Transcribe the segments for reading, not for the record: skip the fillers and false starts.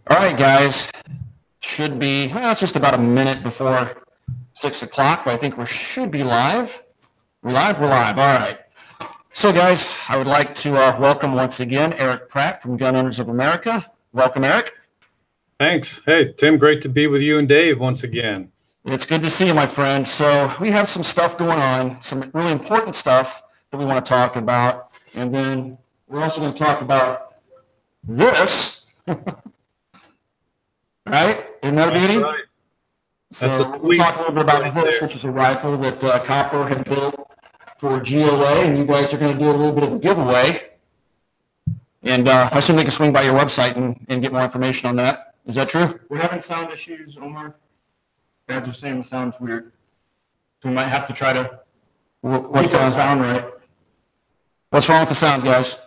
All right, guys. Should be, well, it's just about a minute before 6 o'clock, but I think we should be live. We're live? We're live. All right. So, guys, I would like to welcome once again Eric Pratt from Gun Owners of America. Welcome, Eric. Thanks. Hey, Tim, great to be with you and Dave once again. It's good to see you, my friend. So we have some stuff going on, some really important stuff that we want to talk about. And then we're also going to talk about this. Right? Isn't that a beauty? Right. So we'll talk a little bit about this, which is a rifle that Copper had built for GOA, and you guys are going to do a little bit of a giveaway. And I assume they can swing by your website and get more information on that. Is that true? We're having sound issues, Omar. You guys are saying the sound's weird. So we might have to try to get the sound right. What's wrong with the sound, guys?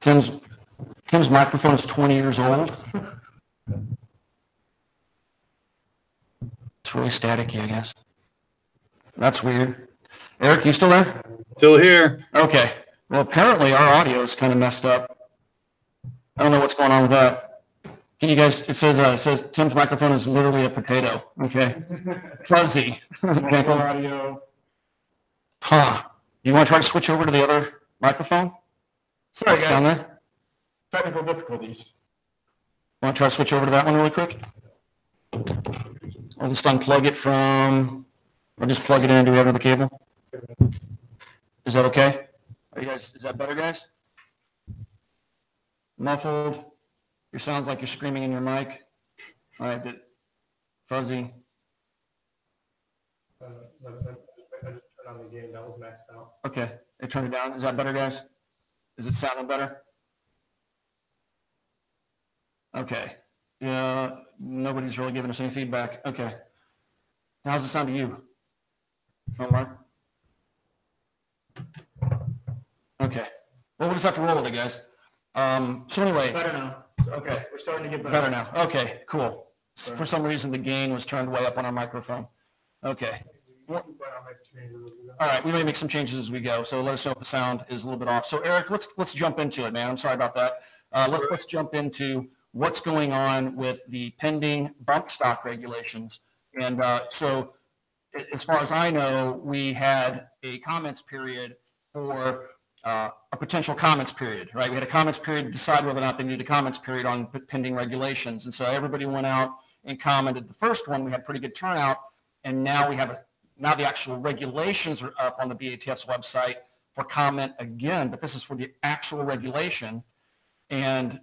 Tim's microphone is 20 years old. It's really staticky, I guess. That's weird. Eric, you still there? Still here. Okay. Well, apparently our audio is kind of messed up. I don't know what's going on with that. Can you guys, it says Tim's microphone is literally a potato. Okay. Fuzzy. Audio. Huh. You want to try to switch over to the other microphone? Sorry, guys. Down there? Technical difficulties. Want to try to switch over to that one really quick? I'll just unplug it from, I'll just plug it in. Do we have the cable? Is that okay? Are you guys, is that better, guys? Muffled. Your sounds like you're screaming in your mic. All right, fuzzy. I just turned on the gain. That was maxed out. Okay, it turned it down. Is that better, guys? Is it sounding better? Okay. Yeah, nobody's really giving us any feedback. Okay. How's it sound to you? Omar? Okay. Well, we'll just have to roll with it, guys. So anyway. Better now. Okay. We're starting to get better now. Okay, cool. For some reason, the gain was turned way up on our microphone. Okay. All right, we may make some changes as we go, so let us know if the sound is a little bit off. So Eric, let's jump into it, man. I'm sorry about that. Let's jump into what's going on with the pending Bumpstock regulations. And so as far as I know, we had a comments period for a potential comments period, right? We had a comments period to decide whether or not they needed a comments period on pending regulations. And so everybody went out and commented. The first one, we had pretty good turnout, and now we have now the actual regulations are up on the BATF's website for comment again, but this is for the actual regulation. And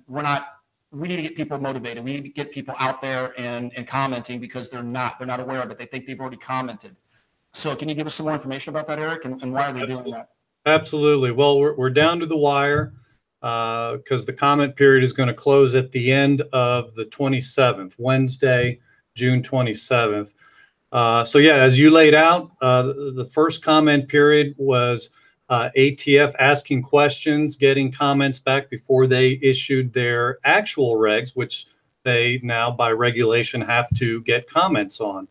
we need to get people motivated. We need to get people out there and commenting because they're not aware of it. They think they've already commented. So can you give us some more information about that, Eric, and why are they doing that? Absolutely. Well, we're down to the wire because the comment period is going to close at the end of the 27th, Wednesday, June 27th. So yeah, as you laid out, the first comment period was ATF asking questions, getting comments back before they issued their actual regs, which they now by regulation have to get comments on.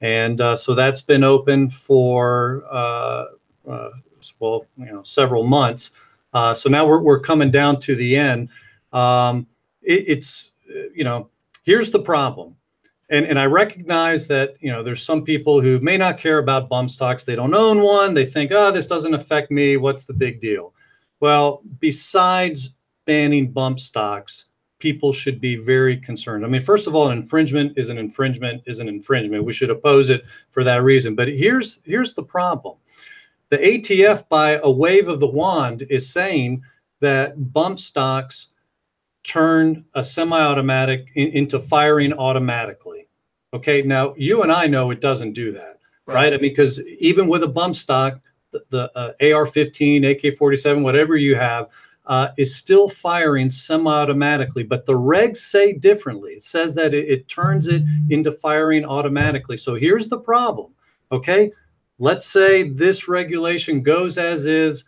And so that's been open for, well, several months. So now we're coming down to the end. Here's the problem. And I recognize that, there's some people who may not care about bump stocks. They don't own one. They think, oh, this doesn't affect me. What's the big deal? Well, besides banning bump stocks, people should be very concerned. I mean, first of all, an infringement is an infringement is an infringement. We should oppose it for that reason. But here's the problem. The ATF, by a wave of the wand, is saying that bump stocks turn a semi-automatic into firing automatically. Okay, now you and I know it doesn't do that, right? I mean, because even with a bump stock, the AR-15, AK-47, whatever you have, is still firing semi-automatically, but the regs say differently. It says that it turns it into firing automatically. So here's the problem, okay? Let's say this regulation goes as is,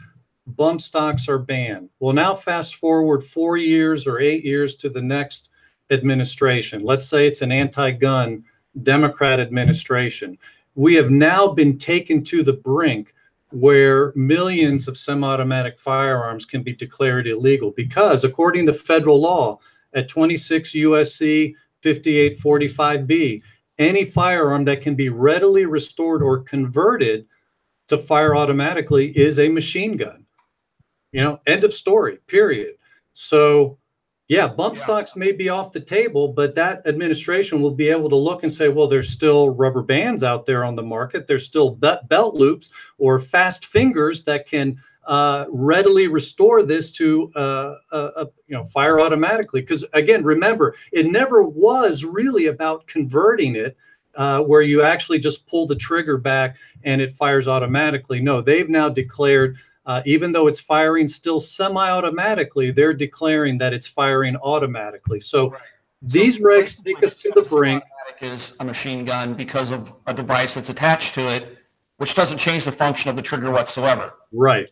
bump stocks are banned. Well, now fast forward 4 years or 8 years to the next administration. Let's say it's an anti-gun Democrat administration. We have now been taken to the brink where millions of semi-automatic firearms can be declared illegal, because according to federal law at 26 USC 5845B, any firearm that can be readily restored or converted to fire automatically is a machine gun. You know, end of story, period. So yeah, bump stocks may be off the table, but that administration will be able to look and say, well, there's still rubber bands out there on the market. There's still belt loops or fast fingers that can readily restore this to fire automatically. Because again, remember, it never was really about converting it where you actually just pull the trigger back and it fires automatically. No, they've now declared, even though it's firing still semi-automatically, they're declaring that it's firing automatically. So these regs take us to the brink. Is a machine gun because of a device that's attached to it, which doesn't change the function of the trigger whatsoever. Right.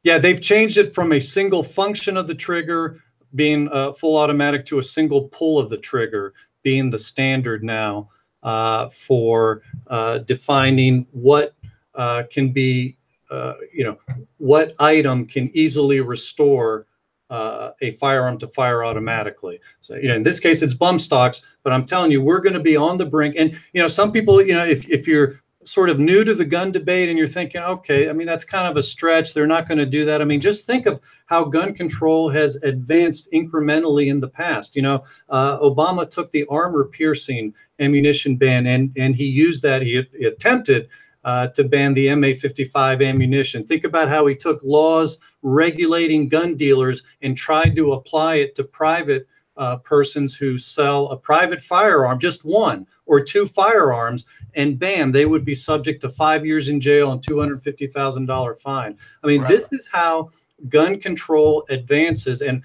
Yeah, they've changed it from a single function of the trigger being full automatic to a single pull of the trigger being the standard now for defining what can be what item can easily restore a firearm to fire automatically. So, in this case, it's bump stocks, but I'm telling you, we're going to be on the brink. And, some people, if you're sort of new to the gun debate and you're thinking, okay, I mean, that's kind of a stretch. They're not going to do that. I mean, just think of how gun control has advanced incrementally in the past. Obama took the armor piercing ammunition ban and he used that. He attempted to ban the M855 ammunition. Think about how he took laws regulating gun dealers and tried to apply it to private persons who sell a private firearm, just one or two firearms, and bam, they would be subject to 5 years in jail and $250,000 fine. I mean, This is how gun control advances. And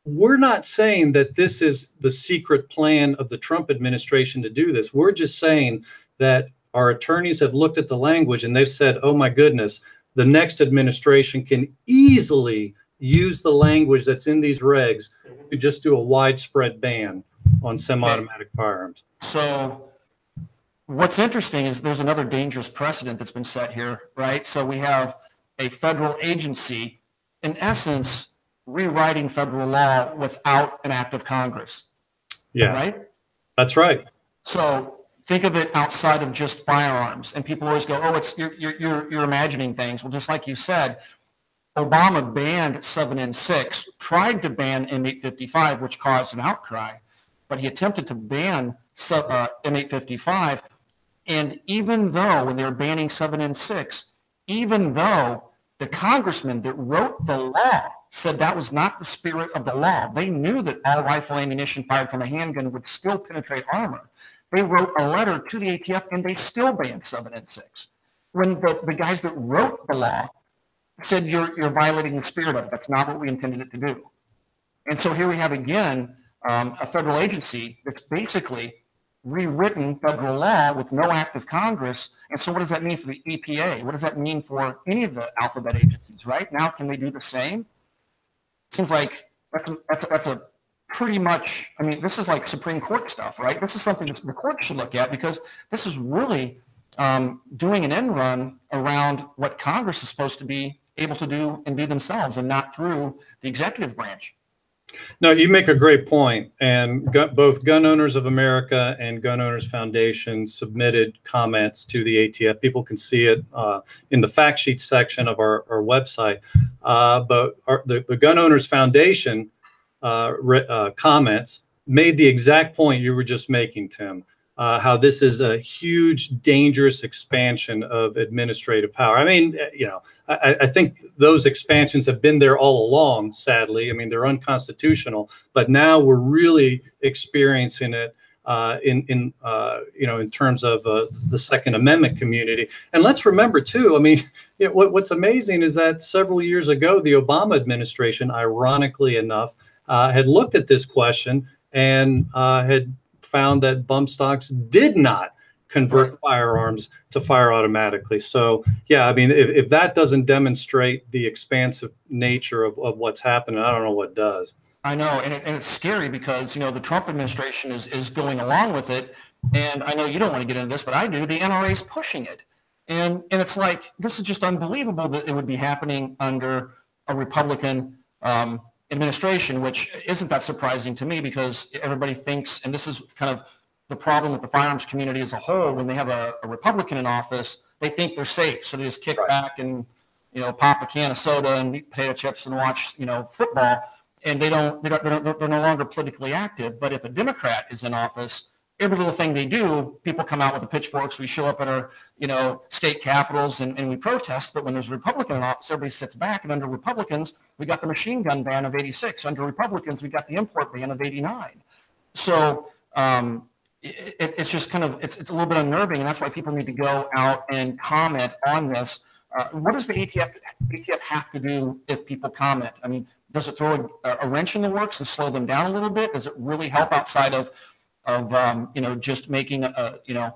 we're not saying that this is the secret plan of the Trump administration to do this. We're just saying that our attorneys have looked at the language and they've said, oh my goodness, the next administration can easily use the language that's in these regs to just do a widespread ban on semi-automatic firearms. So what's interesting is there's another dangerous precedent that's been set here, right? So we have a federal agency, in essence, rewriting federal law without an act of Congress. Yeah, right? That's right. So think of it outside of just firearms, and people always go, "Oh, it's you're imagining things." Well, just like you said, Obama banned 7N6, tried to ban M855, which caused an outcry, but he attempted to ban M855, and even though when they were banning 7N6, even though the congressman that wrote the law said that was not the spirit of the law, they knew that all rifle ammunition fired from a handgun would still penetrate armor. They wrote a letter to the ATF and they still banned 7N6. When the guys that wrote the law said you're violating the spirit of it. That's not what we intended it to do. And so here we have again a federal agency that's basically rewritten federal law with no act of Congress. And so what does that mean for the EPA? What does that mean for any of the alphabet agencies, right? Now, can they do the same? Seems like that's a pretty much, I mean, this is like Supreme Court stuff, right? This is something that the court should look at because this is really doing an end run around what Congress is supposed to be able to do and be themselves and not through the executive branch. No, you make a great point. And both Gun Owners of America and Gun Owners Foundation submitted comments to the ATF. People can see it in the fact sheet section of our website. But the Gun Owners Foundation comments made the exact point you were just making, Tim, how this is a huge, dangerous expansion of administrative power. I mean, I think those expansions have been there all along, sadly. I mean, they're unconstitutional, but now we're really experiencing it in terms of the Second Amendment community. And let's remember too, I mean, what's amazing is that several years ago, the Obama administration, ironically enough, had looked at this question and had found that bump stocks did not convert firearms to fire automatically. So, yeah, I mean, if that doesn't demonstrate the expansive nature of what's happening, I don't know what does. I know, and it's scary because, the Trump administration is going along with it. And I know you don't want to get into this, but I do. The NRA is pushing it. And it's like, this is just unbelievable that it would be happening under a Republican administration, which isn't that surprising to me because everybody thinks, and this is kind of the problem with the firearms community as a whole, when they have a Republican in office, they think they're safe. So they just kick back and, pop a can of soda and eat potato chips and watch, football. And they're no longer politically active. But if a Democrat is in office, every little thing they do, people come out with the pitchforks. We show up at our, state capitals and we protest. But when there's a Republican in office, everybody sits back. And under Republicans, we got the machine gun ban of '86. Under Republicans, we got the import ban of '89. So it's just kind of, it's a little bit unnerving. And that's why people need to go out and comment on this. What does the ATF have to do if people comment? I mean, does it throw a wrench in the works and slow them down a little bit? Does it really help outside of just making a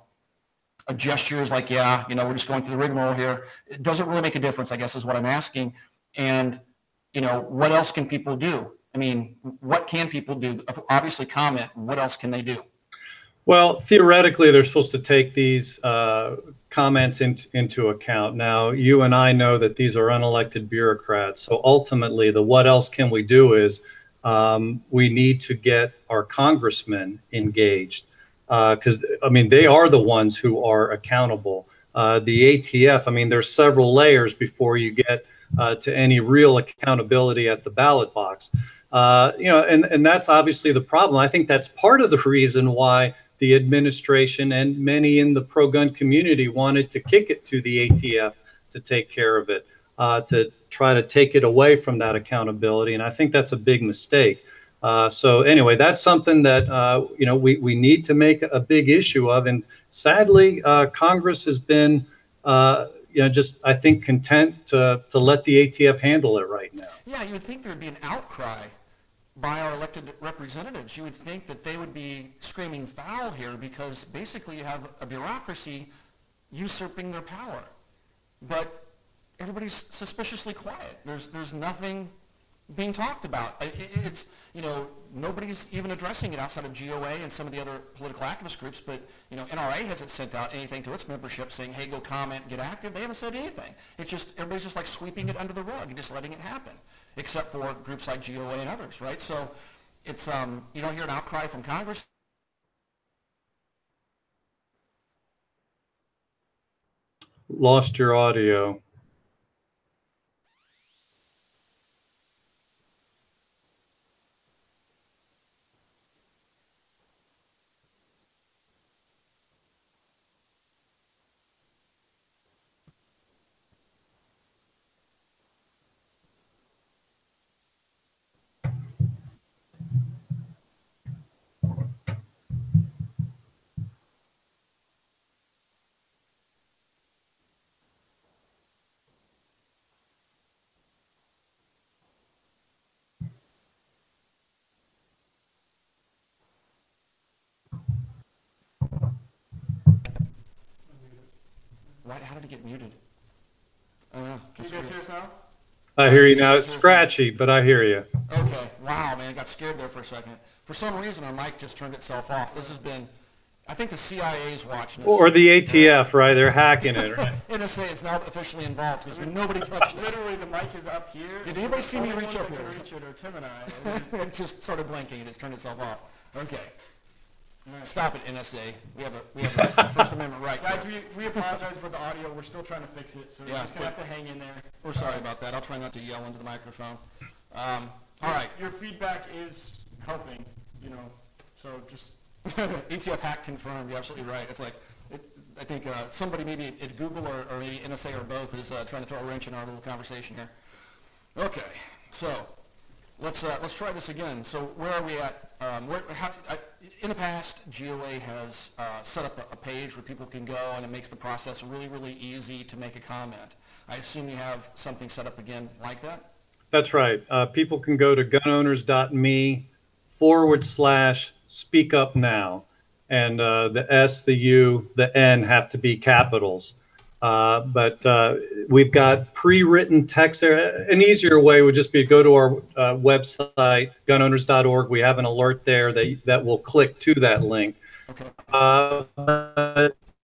gestures like, we're just going through the rigmarole here? It doesn't really make a difference, I guess, is what I'm asking. And, what else can people do? I mean, what can people do? Obviously comment. What else can they do? Well, theoretically, they're supposed to take these comments into account. Now, you and I know that these are unelected bureaucrats. So ultimately, the what else can we do is we need to get our congressmen engaged because, they are the ones who are accountable. The ATF, there's several layers before you get to any real accountability at the ballot box. And that's obviously the problem. I think that's part of the reason why the administration and many in the pro-gun community wanted to kick it to the ATF to take care of it, to try to take it away from that accountability. And I think that's a big mistake. So anyway, that's something that, we need to make a big issue of. And sadly, Congress has been, I think content to let the ATF handle it right now. Yeah, you would think there would be an outcry by our elected representatives. You would think that they would be screaming foul here because basically you have a bureaucracy usurping their power. But everybody's suspiciously quiet. There's nothing being talked about. It's, nobody's even addressing it outside of GOA and some of the other political activist groups, but, NRA hasn't sent out anything to its membership saying, hey, go comment, get active. They haven't said anything. It's just, everybody's just like sweeping it under the rug and just letting it happen, except for groups like GOA and others, right? So it's, you don't hear an outcry from Congress. Lost your audio. How did it get muted? Can you guys hear us now? I hear you now. It's scratchy, but I hear you. Okay. Wow, man. I got scared there for a second. For some reason, our mic just turned itself off. This has been, I think the CIA's watching us. Or the ATF, right? They're hacking it, right? NSA is now officially involved because nobody touched it. Literally, the mic is up here. Did anybody see me reach up here? Reach it, or Tim and I. It just started blinking. It just turned itself off. Okay. Stop it, NSA. We have a First Amendment right. Guys, we apologize about the audio. We're still trying to fix it, so we're just going to have to hang in there. We're sorry about that. I'll try not to yell into the microphone. All right. Your feedback is helping, so just... ETF hack confirmed. You're absolutely right. It's like, I think somebody maybe at Google or maybe NSA or both is trying to throw a wrench in our little conversation here. Okay. So let's try this again. So where are we at? In the past, GOA has set up a page where people can go, and it makes the process really, really easy to make a comment. I assume you have something set up again like that? That's right. People can go to gunowners.me/speakupnow, and the S, the U, the N have to be capitals. But we've got pre-written text there. An easier way would just be to go to our website, gunowners.org. We have an alert there that will click to that link. Okay.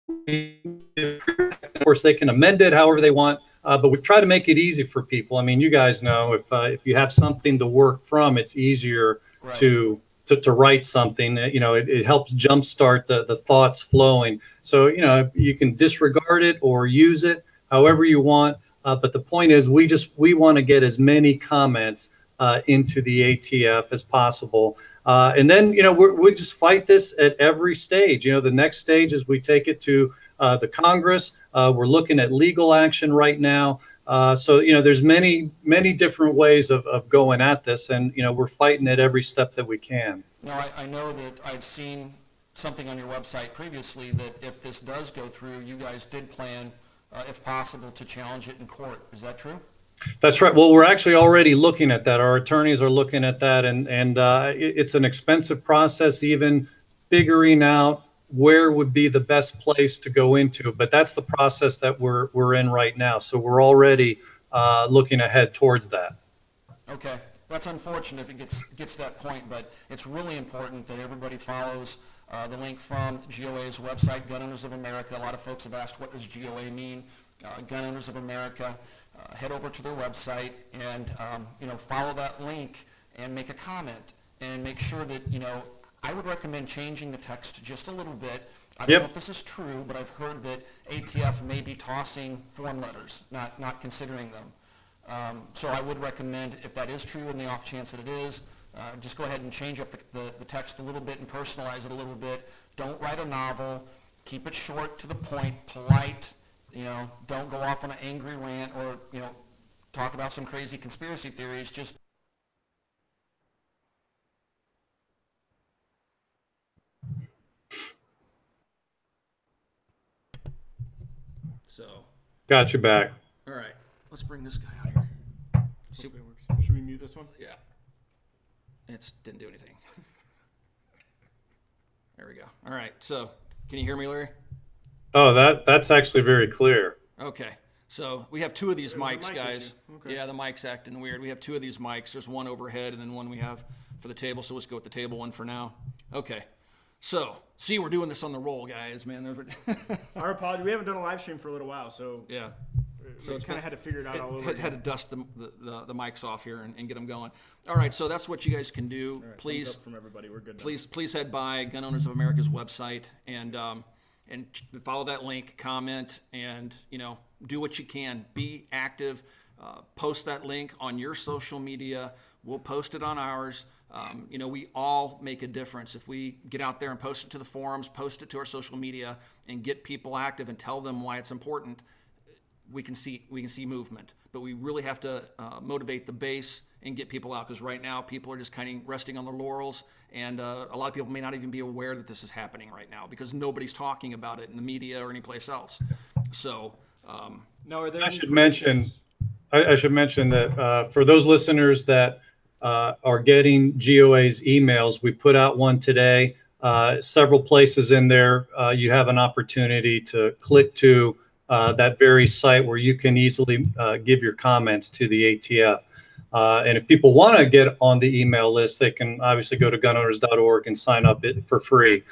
Of course, they can amend it however they want, but we've tried to make it easy for people. I mean, you guys know if you have something to work from, it's easier to write something. You know, it helps jumpstart the thoughts flowing. So, you know, you can disregard it or use it however you want. But the point is, we want to get as many comments into the ATF as possible. And then, you know, we just fight this at every stage. You know, the next stage is we take it to the Congress. We're looking at legal action right now. So, you know, there's many different ways of going at this. And, you know, we're fighting at every step that we can. Now, I know that I'd seen something on your website previously that if this does go through, you guys did plan, if possible, to challenge it in court. Is that true? That's right. Well, we're actually already looking at that. Our attorneys are looking at that, and it's an expensive process, even figuring out where would be the best place to go into. But that's the process that we're in right now. So we're already looking ahead towards that. Okay, that's unfortunate if it gets to that point, but it's really important that everybody follows the link from GOA's website, Gun Owners of America. A lot of folks have asked, what does GOA mean? Gun Owners of America. Head over to their website and you know, follow that link and make a comment and make sure that, you know, I would recommend changing the text just a little bit. I don't know if this is true, but I've heard that ATF may be tossing form letters, not considering them. So I would recommend, if that is true, and the off chance that it is, just go ahead and change up the text a little bit and personalize it a little bit. Don't write a novel. Keep it short, to the point, polite. You know, don't go off on an angry rant or, you know, talk about some crazy conspiracy theories. Just so. Got you back. All right, let's bring this guy out here. See, should we mute this one? Yeah. It didn't do anything. There we go. All right. So, can you hear me, Larry? Oh, that's actually very clear. Okay. So we have two of these mics, guys. Okay. Yeah, the mic's acting weird. We have two of these mics. There's one overhead and then one we have for the table. So let's go with the table one for now. Okay. So, see, we're doing this on the roll, guys, man. Our apologies. We haven't done a live stream for a little while, so yeah. So it's kind of had to figure it out all over. Had to dust the mics off here and get them going. All right, so that's what you guys can do. Right, please, from everybody, we're good. Please head by Gun Owners of America's website and follow that link, comment, and, you know, do what you can. Be active. Post that link on your social media. We'll post it on ours. You know, we all make a difference. If we get out there and post it to the forums, post it to our social media, and get people active and tell them why it's important, we can see movement. But we really have to motivate the base and get people out, because right now people are just kind of resting on their laurels, and a lot of people may not even be aware that this is happening right now because nobody's talking about it in the media or anyplace else. So now, are there I should mention that for those listeners that are getting GOA's emails, we put out one today. Several places in there, you have an opportunity to click to that very site where you can easily give your comments to the ATF. And if people want to get on the email list, they can obviously go to gunowners.org and sign up for free.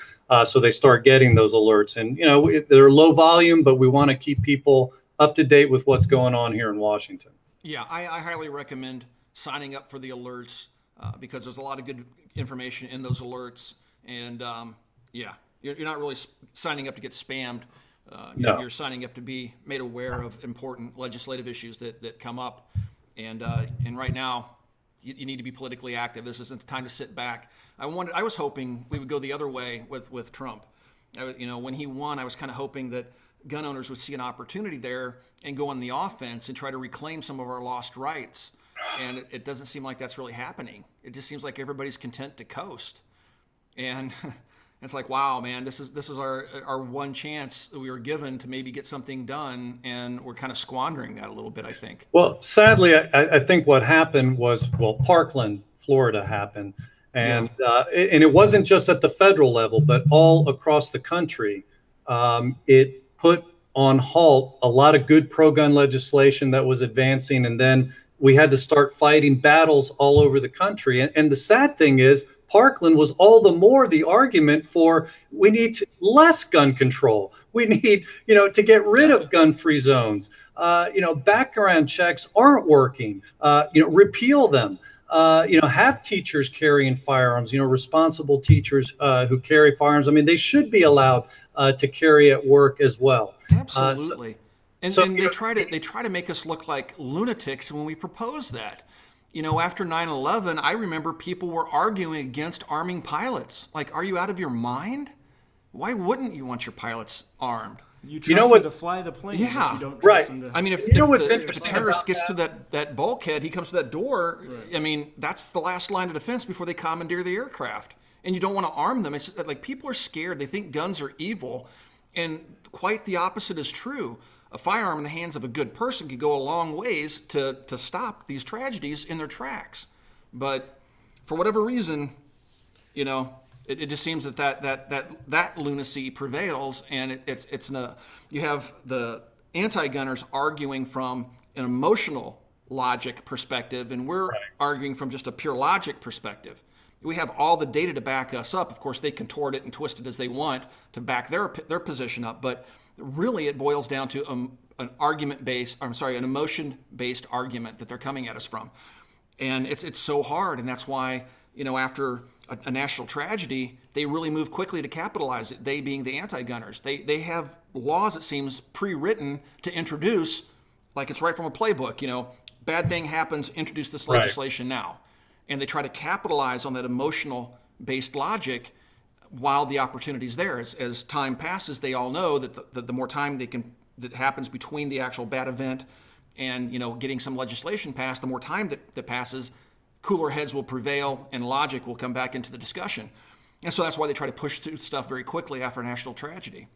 So they start getting those alerts. And, you know, they're low volume, but we want to keep people up to date with what's going on here in Washington. Yeah, I highly recommend signing up for the alerts because there's a lot of good information in those alerts. And, yeah, you're not really signing up to get spammed. No. You're signing up to be made aware of important legislative issues that come up. And right now, you need to be politically active. This isn't the time to sit back. I was hoping we would go the other way with Trump. You know, when he won, I was kind of hoping that gun owners would see an opportunity there and go on the offense and try to reclaim some of our lost rights. And it doesn't seem like that's really happening. It just seems like everybody's content to coast. And it's like, wow, man, this is our one chance that we were given to maybe get something done, and we're kind of squandering that a little bit, I think. Well, sadly, I think what happened was, well, Parkland, Florida happened. And, and it wasn't just at the federal level, but all across the country. It put on halt a lot of good pro-gun legislation that was advancing, and then we had to start fighting battles all over the country. And the sad thing is, Parkland was all the more the argument for we need less gun control. We need, to get rid of gun-free zones. Background checks aren't working. Repeal them. Have teachers carrying firearms, responsible teachers who carry firearms. I mean, they should be allowed to carry at work as well. Absolutely. And they try to make us look like lunatics when we propose that. After 9/11, I remember people were arguing against arming pilots. Like, are you out of your mind? Why wouldn't you want your pilots armed? You trust them to fly the plane. Yeah, you don't trust them to... I mean, if a terrorist gets to that bulkhead, he comes to that door. Right. I mean, that's the last line of defense before they commandeer the aircraft. And you don't want to arm them. It's like people are scared. They think guns are evil. And quite the opposite is true. A firearm in the hands of a good person could go a long ways to stop these tragedies in their tracks. But for whatever reason, it just seems that lunacy prevails, and you have the anti-gunners arguing from an emotional logic perspective, and we're arguing from just a pure logic perspective. We have all the data to back us up. Of course, they contort it and twist it as they want to back their position up, but really it boils down to an emotion-based argument that they're coming at us from. And it's so hard, and that's why, after a national tragedy, they really move quickly to capitalize it, they being the anti-gunners. They have laws, it seems, pre-written to introduce, like it's right from a playbook, bad thing happens, introduce this legislation now. And they try to capitalize on that emotional-based logic while the opportunity's there. As time passes, they all know that the more time that happens between the actual bad event and getting some legislation passed, the more time that passes, cooler heads will prevail and logic will come back into the discussion. And so that's why they try to push through stuff very quickly after a national tragedy.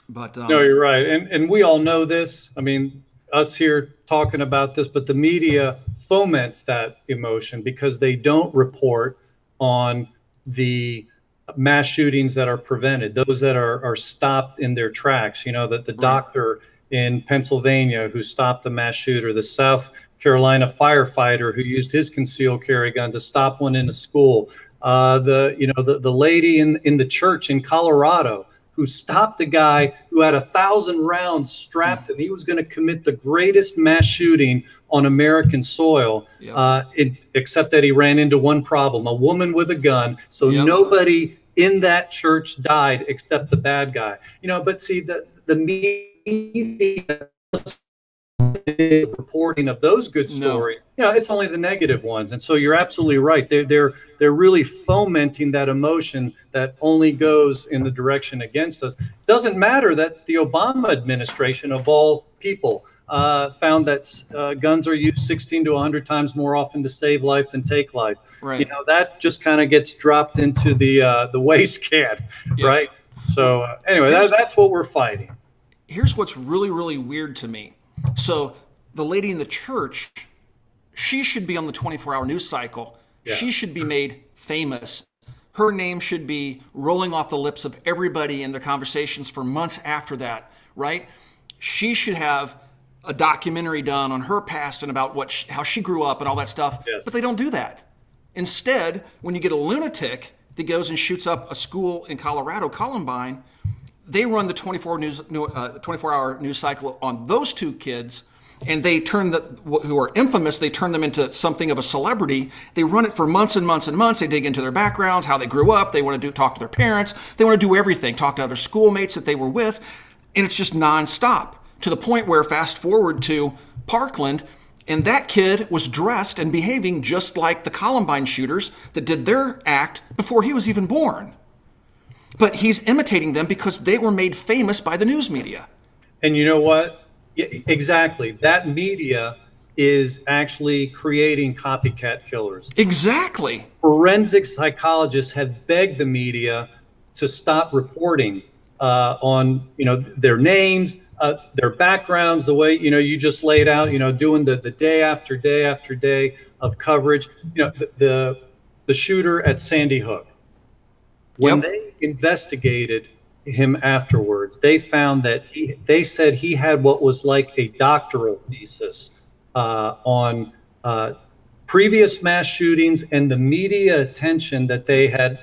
But no, you're right. And we all know this. I mean, us here talking about this, but the media foments that emotion because they don't report on the mass shootings that are prevented, those that are stopped in their tracks. That the doctor in Pennsylvania who stopped the mass shooter, the South Carolina firefighter who used his concealed carry gun to stop one in a school, the lady in the church in Colorado who stopped a guy who had 1,000 rounds strapped to him. He was going to commit the greatest mass shooting on American soil, except that he ran into one problem: a woman with a gun. So nobody in that church died except the bad guy. But see, the media reporting of those good stories, it's only the negative ones. And so you're absolutely right. They're really fomenting that emotion that only goes in the direction against us. Doesn't matter that the Obama administration, of all people, found that guns are used 16 to 100 times more often to save life than take life. Right. That just kind of gets dropped into the waste can, right? So anyway, that's what we're fighting. Here's what's really, really weird to me. So the lady in the church, she should be on the 24-hour news cycle. Yeah. She should be made famous. Her name should be rolling off the lips of everybody in their conversations for months after that, right? She should have a documentary done on her past and about how she grew up and all that stuff. Yes. But they don't do that. Instead, when you get a lunatic that goes and shoots up a school in Colorado, Columbine, they run the 24-hour news cycle on those two kids, and they turn who are infamous, they turn them into something of a celebrity. They run it for months and months and months. They dig into their backgrounds, how they grew up. They want to talk to their parents. They want to do everything, talk to other schoolmates that they were with, and it's just nonstop to the point where, fast forward to Parkland, and that kid was dressed and behaving just like the Columbine shooters that did their act before he was even born. But he's imitating them because they were made famous by the news media. And you know what? Yeah, exactly. That media is actually creating copycat killers. Exactly. Forensic psychologists have begged the media to stop reporting on their names, their backgrounds, the way you just laid out, doing the day after day after day of coverage. The shooter at Sandy Hook. When they investigated him afterwards, they found that they said he had what was like a doctoral thesis on previous mass shootings and the media attention that they had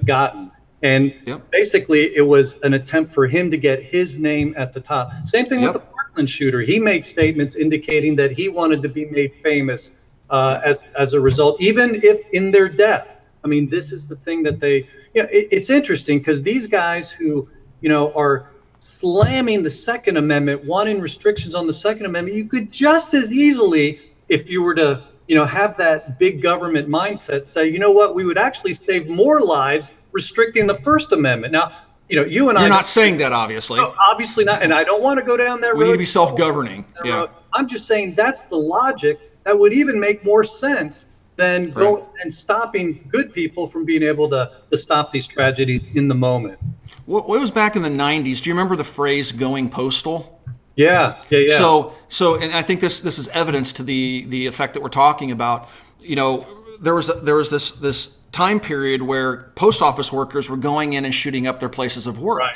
gotten. And basically, it was an attempt for him to get his name at the top. Same thing with the Parkland shooter. He made statements indicating that he wanted to be made famous as a result, even if in their death. I mean, this is the thing that they, it's interesting because these guys who, are slamming the Second Amendment, wanting restrictions on the Second Amendment, you could just as easily, if you were to, have that big government mindset, say, you know what, we would actually save more lives restricting the First Amendment. Now, you and You're not saying that, obviously. No, obviously not. And I don't want to go down that road. We need to be self-governing. Yeah. I'm just saying that's the logic that would even make more sense than going and stopping good people from being able to stop these tragedies in the moment. What was back in the 90s? Do you remember the phrase "going postal"? Yeah. So, and I think this is evidence to the effect that we're talking about. There was this time period where post office workers were going in and shooting up their places of work,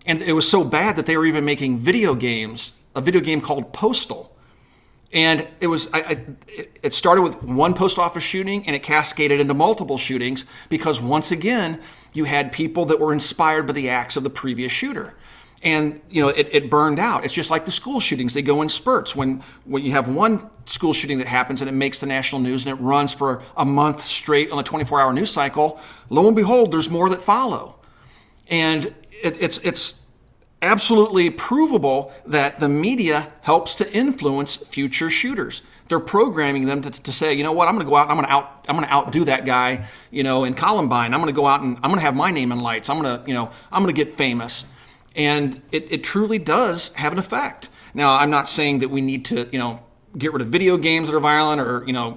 and it was so bad that they were even making video games. A video game called Postal. And it was it started with one post office shooting, and it cascaded into multiple shootings because once again you had people that were inspired by the acts of the previous shooter, and it burned out. It's just like the school shootings; they go in spurts. When you have one school shooting that happens and it makes the national news and it runs for a month straight on a 24-hour news cycle, lo and behold, there's more that follow, and it's absolutely provable that the media helps to influence future shooters. They're programming them to say, you know what, I'm going to go out and I'm going to outdo that guy, in Columbine. I'm going to go out and I'm going to have my name in lights. I'm going to get famous. And it truly does have an effect. Now, I'm not saying that we need to, get rid of video games that are violent or,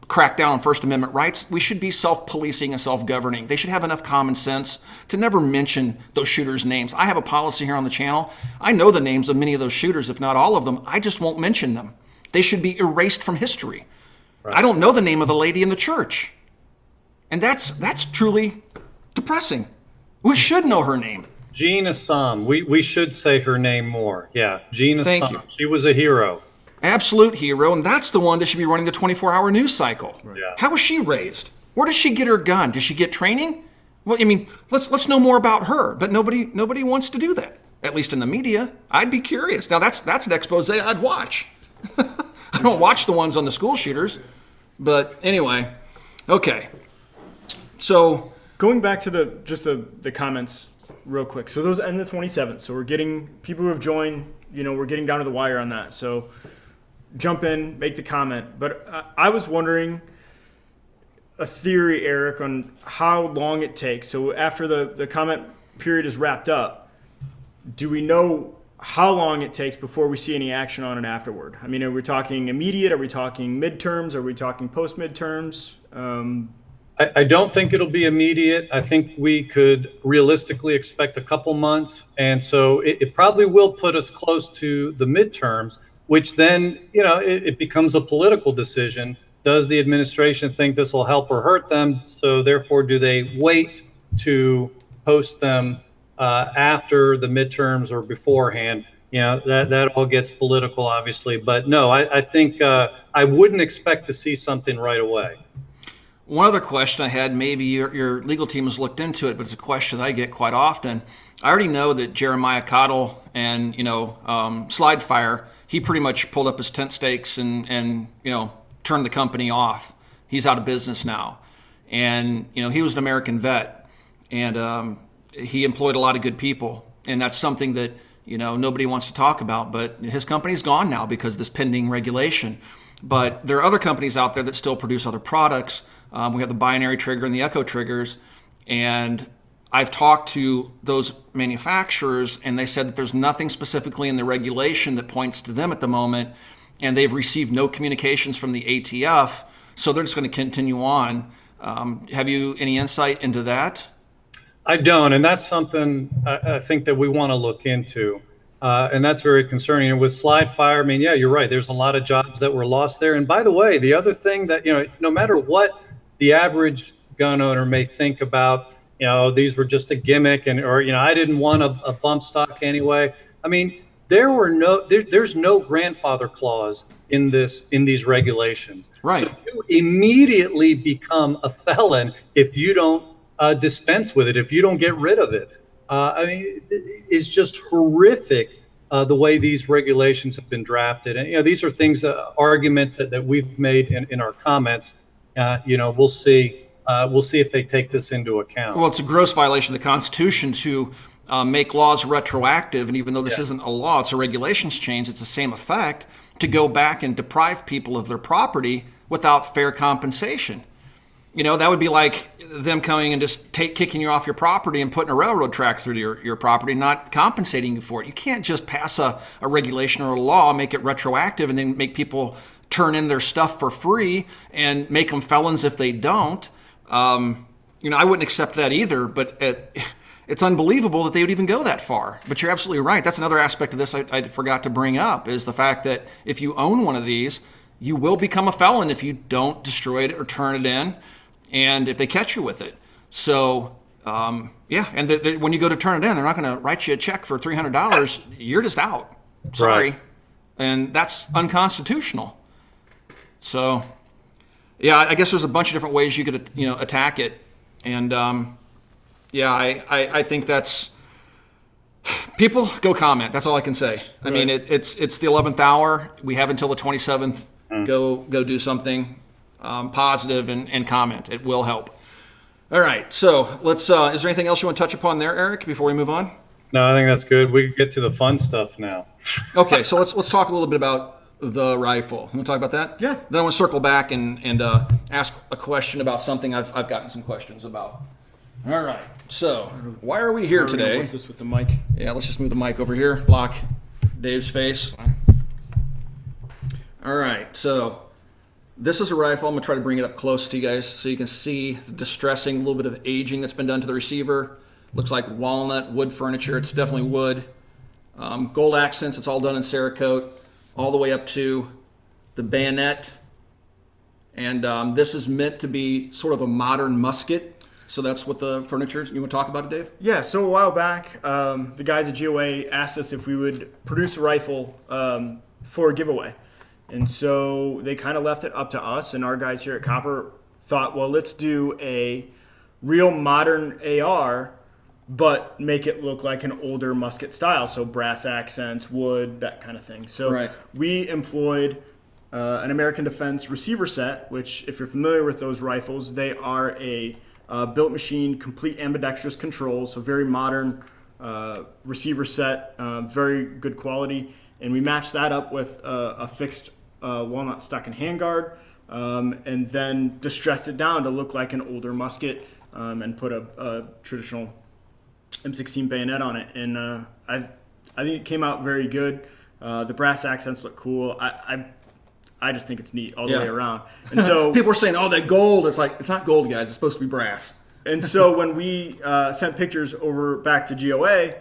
crack down on First Amendment rights. We should be self-policing and self-governing. They should have enough common sense to never mention those shooters' names. I have a policy here on the channel. I know the names of many of those shooters, if not all of them. I just won't mention them. They should be erased from history. I don't know the name of the lady in the church. And that's truly depressing. We should know her name. Jean Assam. We should say her name more. Yeah, Jean Assam. Thank you. She was a hero. Absolute hero, and that's the one that should be running the 24-hour news cycle. Yeah. How was she raised? Where does she get her gun? Does she get training? Well, I mean, let's know more about her, but nobody wants to do that. At least in the media. I'd be curious. Now that's an expose I'd watch. I don't watch the ones on the school shooters, but anyway, okay. So going back to the comments real quick. So those end the 27th. So we're getting people who have joined. We're getting down to the wire on that. So jump in, make the comment. But I was wondering a theory, Eric, on how long it takes. So after the comment period is wrapped up, do we know how long it takes before we see any action on it afterward? I mean, are we talking immediate? Are we talking midterms? Are we talking post-midterms? I don't think it'll be immediate. I think we could realistically expect a couple months. And so it probably will put us close to the midterms, which then, it becomes a political decision. Does the administration think this will help or hurt them? So therefore, do they wait to post them after the midterms or beforehand? That all gets political, obviously. But no, I think I wouldn't expect to see something right away. One other question I had, maybe your legal team has looked into it, but it's a question that I get quite often. I already know that Jeremiah Cottle and, Slide Fire, he pretty much pulled up his tent stakes and turned the company off. He's out of business now. And, he was an American vet, and he employed a lot of good people. And that's something that, nobody wants to talk about, but his company's gone now because of this pending regulation. But there are other companies out there that still produce other products. We have the binary trigger and the echo triggers. And I've talked to those manufacturers, and they said that there's nothing specifically in the regulation that points to them at the moment. And they've received no communications from the ATF. So they're just going to continue on. Have you any insight into that? I don't. And that's something I think that we want to look into. And that's very concerning. And with Slide Fire, I mean, yeah, you're right. There's a lot of jobs that were lost there. And by the way, the other thing that, no matter what the average gun owner may think about, these were just a gimmick or I didn't want a bump stock anyway. I mean, there's no grandfather clause in these regulations. Right. So you immediately become a felon if you don't dispense with it, if you don't get rid of it. I mean, it's just horrific the way these regulations have been drafted. And, these are things, arguments that we've made in our comments. We'll see if they take this into account. Well, it's a gross violation of the Constitution to make laws retroactive. And even though this isn't a law, it's a regulations change, it's the same effect to go back and deprive people of their property without fair compensation. That would be like them coming and just kicking you off your property and putting a railroad track through your property, not compensating you for it. You can't just pass a regulation or a law, make it retroactive, and then make people turn in their stuff for free and make them felons if they don't. I wouldn't accept that either, but it's unbelievable that they would even go that far. But you're absolutely right. That's another aspect of this I forgot to bring up, is the fact that if you own one of these, you will become a felon if you don't destroy it or turn it in, and if they catch you with it. So, and when you go to turn it in, they're not going to write you a check for $300. You're just out. Sorry. Right. And that's unconstitutional. So, I guess there's a bunch of different ways you could, attack it. And, I think that's, people go comment. That's all I can say. I mean, it's the 11th hour. We have until the 27th. Go do something positive and comment. It will help. All right. So let's, is there anything else you want to touch upon there, Eric, before we move on? No, I think that's good. We can get to the fun stuff now. Okay. So let's talk a little bit about the rifle. You want to talk about that? Yeah. Then I want to circle back and ask a question about something I've gotten some questions about. All right. So why are we here today? Work this with the mic. Yeah, let's just move the mic over here. Block Dave's face. All right. So this is a rifle. I'm going to try to bring it up close to you guys so you can see the distressing little bit of aging that's been done to the receiver. Looks like walnut, wood furniture. It's definitely wood. Gold accents. It's all done in Cerakote, all the way up to the bayonet. And this is meant to be sort of a modern musket. So that's what the furniture is. You want to talk about it, Dave? Yeah, so a while back, the guys at GOA asked us if we would produce a rifle for a giveaway. And so they kind of left it up to us, and our guys here at Copper thought, well, let's do a real modern AR, but make it look like an older musket style. So brass accents, wood, that kind of thing. So we employed an American Defense receiver set, which if you're familiar with those rifles, they are a built machine, complete ambidextrous controls, so very modern receiver set, very good quality. And we matched that up with a fixed walnut stock and handguard, and then distressed it down to look like an older musket, and put a traditional M16 bayonet on it. And I think it came out very good. The brass accents look cool. I just think it's neat all the way around. And so people are saying, "Oh, that gold." It's like, it's not gold, guys. It's supposed to be brass. And so when we sent pictures over back to GOA,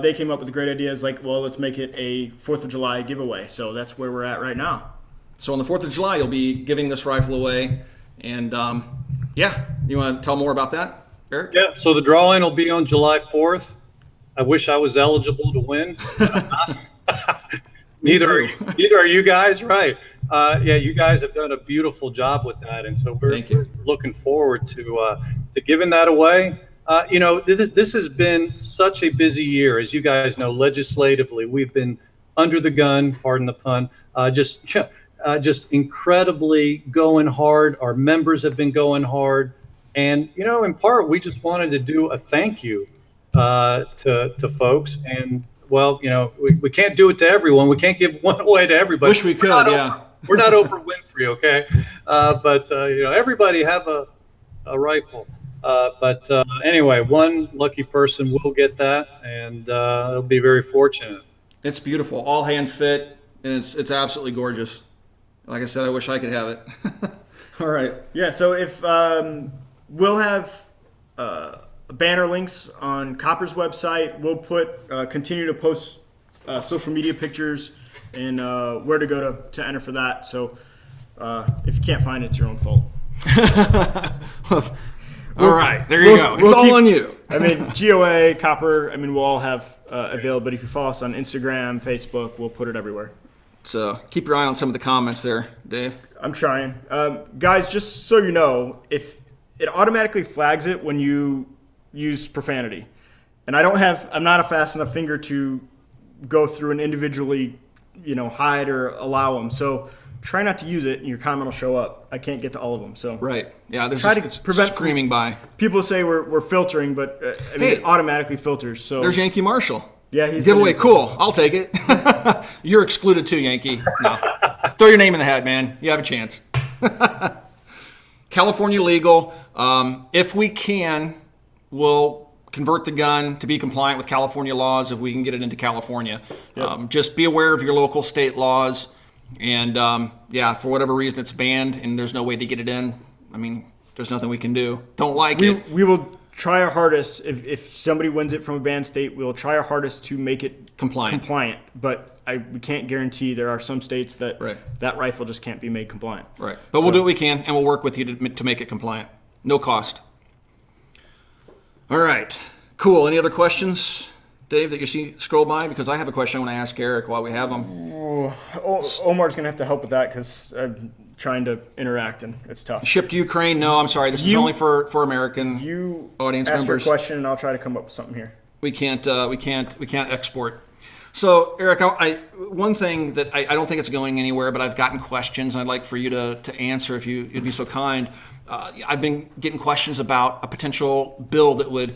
they came up with the great ideas like, well, let's make it a 4th of July giveaway. So that's where we're at right now. So on the 4th of July, you'll be giving this rifle away. And you want to tell more about that, Eric? Yeah, so the drawing will be on July 4th. I wish I was eligible to win. Neither are you guys, right? You guys have done a beautiful job with that, and so we're looking forward to giving that away. This has been such a busy year, as you guys know. Legislatively, we've been under the gun, pardon the pun, just incredibly going hard. Our members have been going hard, and in part, we just wanted to do a thank you to folks. And well, we can't do it to everyone. We can't give one away to everybody. Wish we could, We're not Oprah Winfrey, okay? But everybody have a rifle. Anyway, one lucky person will get that, and they'll be very fortunate. It's beautiful, all hand fit, and it's absolutely gorgeous. Like I said, I wish I could have it. All right. Yeah. So if we'll have banner links on Copper's website, we'll continue to post social media pictures and where to go to enter for that. So if you can't find it, it's your own fault. All right, there you go. It's we'll all keep- on you. I mean, GOA, Copper, I mean, we'll all have availability. If you follow us on Instagram, Facebook, we'll put it everywhere. So keep your eye on some of the comments there, Dave. I'm trying. Guys, just so you know, if it automatically flags it when you use profanity. And I'm not a fast enough finger to go through and individually, hide or allow them. So try not to use it and your comment will show up. I can't get to all of them. So Right. Yeah, there's Try to it's prevent- screaming by. people say we're filtering, but it automatically filters. So There's Yankee Marshall. yeah, he's Giveaway, been- cool. I'll take it. You're excluded too, Yankee. No. Throw your name in the hat, man. You have a chance. California legal. If we can, we'll convert the gun to be compliant with California laws if we can get it into California. Just be aware of your local state laws. And for whatever reason it's banned and there's no way to get it in, I mean, there's nothing we can do. Don't like it. We will try our hardest. If somebody wins it from a banned state, we'll try our hardest to make it Compliant. But we can't guarantee. There are some states that Right. that rifle just can't be made compliant. Right. But we'll do what we can, and we'll work with you to make it compliant. No cost. All right. Cool. Any other questions, Dave, that you see scroll by? Because I have a question I want to ask Eric while we have him. Omar's going to have to help with that because I'm trying to interact, and it's tough. Shipped to Ukraine? No, I'm sorry. This is only for American You audience ask members. your question, and I'll try to come up with something here. We can't export. So, Eric, one thing that I don't think it's going anywhere, but I've gotten questions, and I'd like for you to answer if you'd be so kind. I've been getting questions about a potential bill that would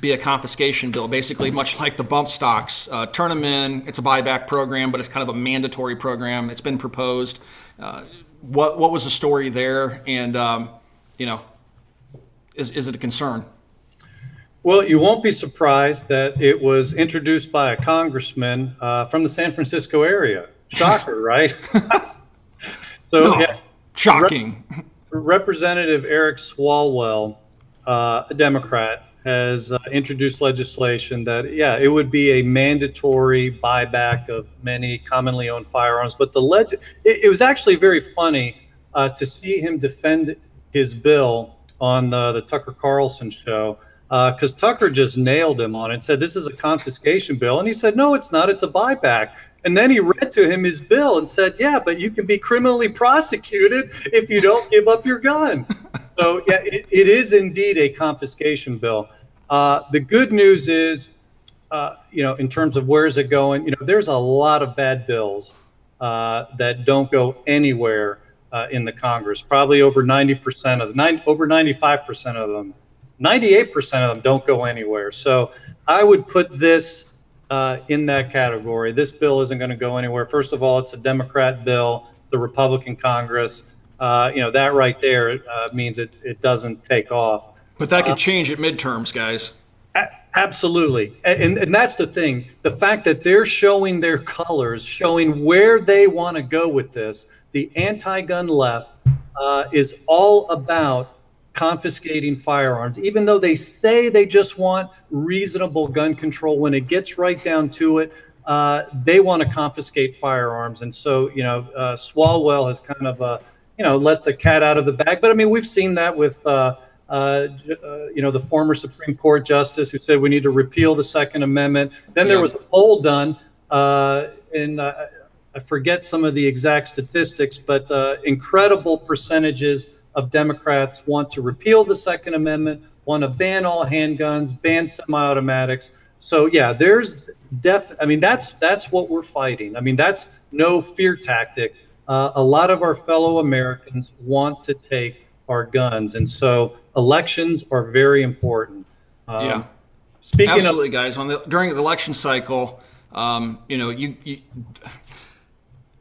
be a confiscation bill, basically much like the Bumpstocks. Turn them in. It's a buyback program, but it's kind of a mandatory program. It's been proposed. What was the story there? And, is it a concern? Well, you won't be surprised that it was introduced by a congressman from the San Francisco area. Shocker, right? So, No. Shocking. Representative Eric Swalwell, a Democrat, has introduced legislation that, it would be a mandatory buyback of many commonly owned firearms. But it was actually very funny to see him defend his bill on the Tucker Carlson show, because Tucker just nailed him on it and said, this is a confiscation bill. And he said, no, it's not. It's a buyback. And then he read to him his bill and said, yeah, but you can be criminally prosecuted if you don't give up your gun. So, yeah, it is indeed a confiscation bill. The good news is, in terms of where is it going, there's a lot of bad bills that don't go anywhere in the Congress. Probably over 90% of them, over 95% of them, 98% of them don't go anywhere. So I would put this in that category. This bill isn't going to go anywhere. First of all, it's a Democrat bill. It's a Republican Congress. That right there means it doesn't take off. But that could change at midterms, guys. Absolutely. And that's the thing. The fact that they're showing their colors, showing where they want to go with this, the anti-gun left is all about confiscating firearms, even though they say they just want reasonable gun control. When it gets right down to it, they want to confiscate firearms. And so, Swalwell has kind of, let the cat out of the bag. But I mean, we've seen that with, the former Supreme Court justice who said we need to repeal the Second Amendment. Then there was a poll done, and I forget some of the exact statistics, but incredible percentages of Democrats want to repeal the Second Amendment, want to ban all handguns, ban semi-automatics. So yeah, that's what we're fighting. I mean, that's no fear tactic. A lot of our fellow Americans want to take our guns, and so elections are very important. Speaking Absolutely, guys. During the election cycle,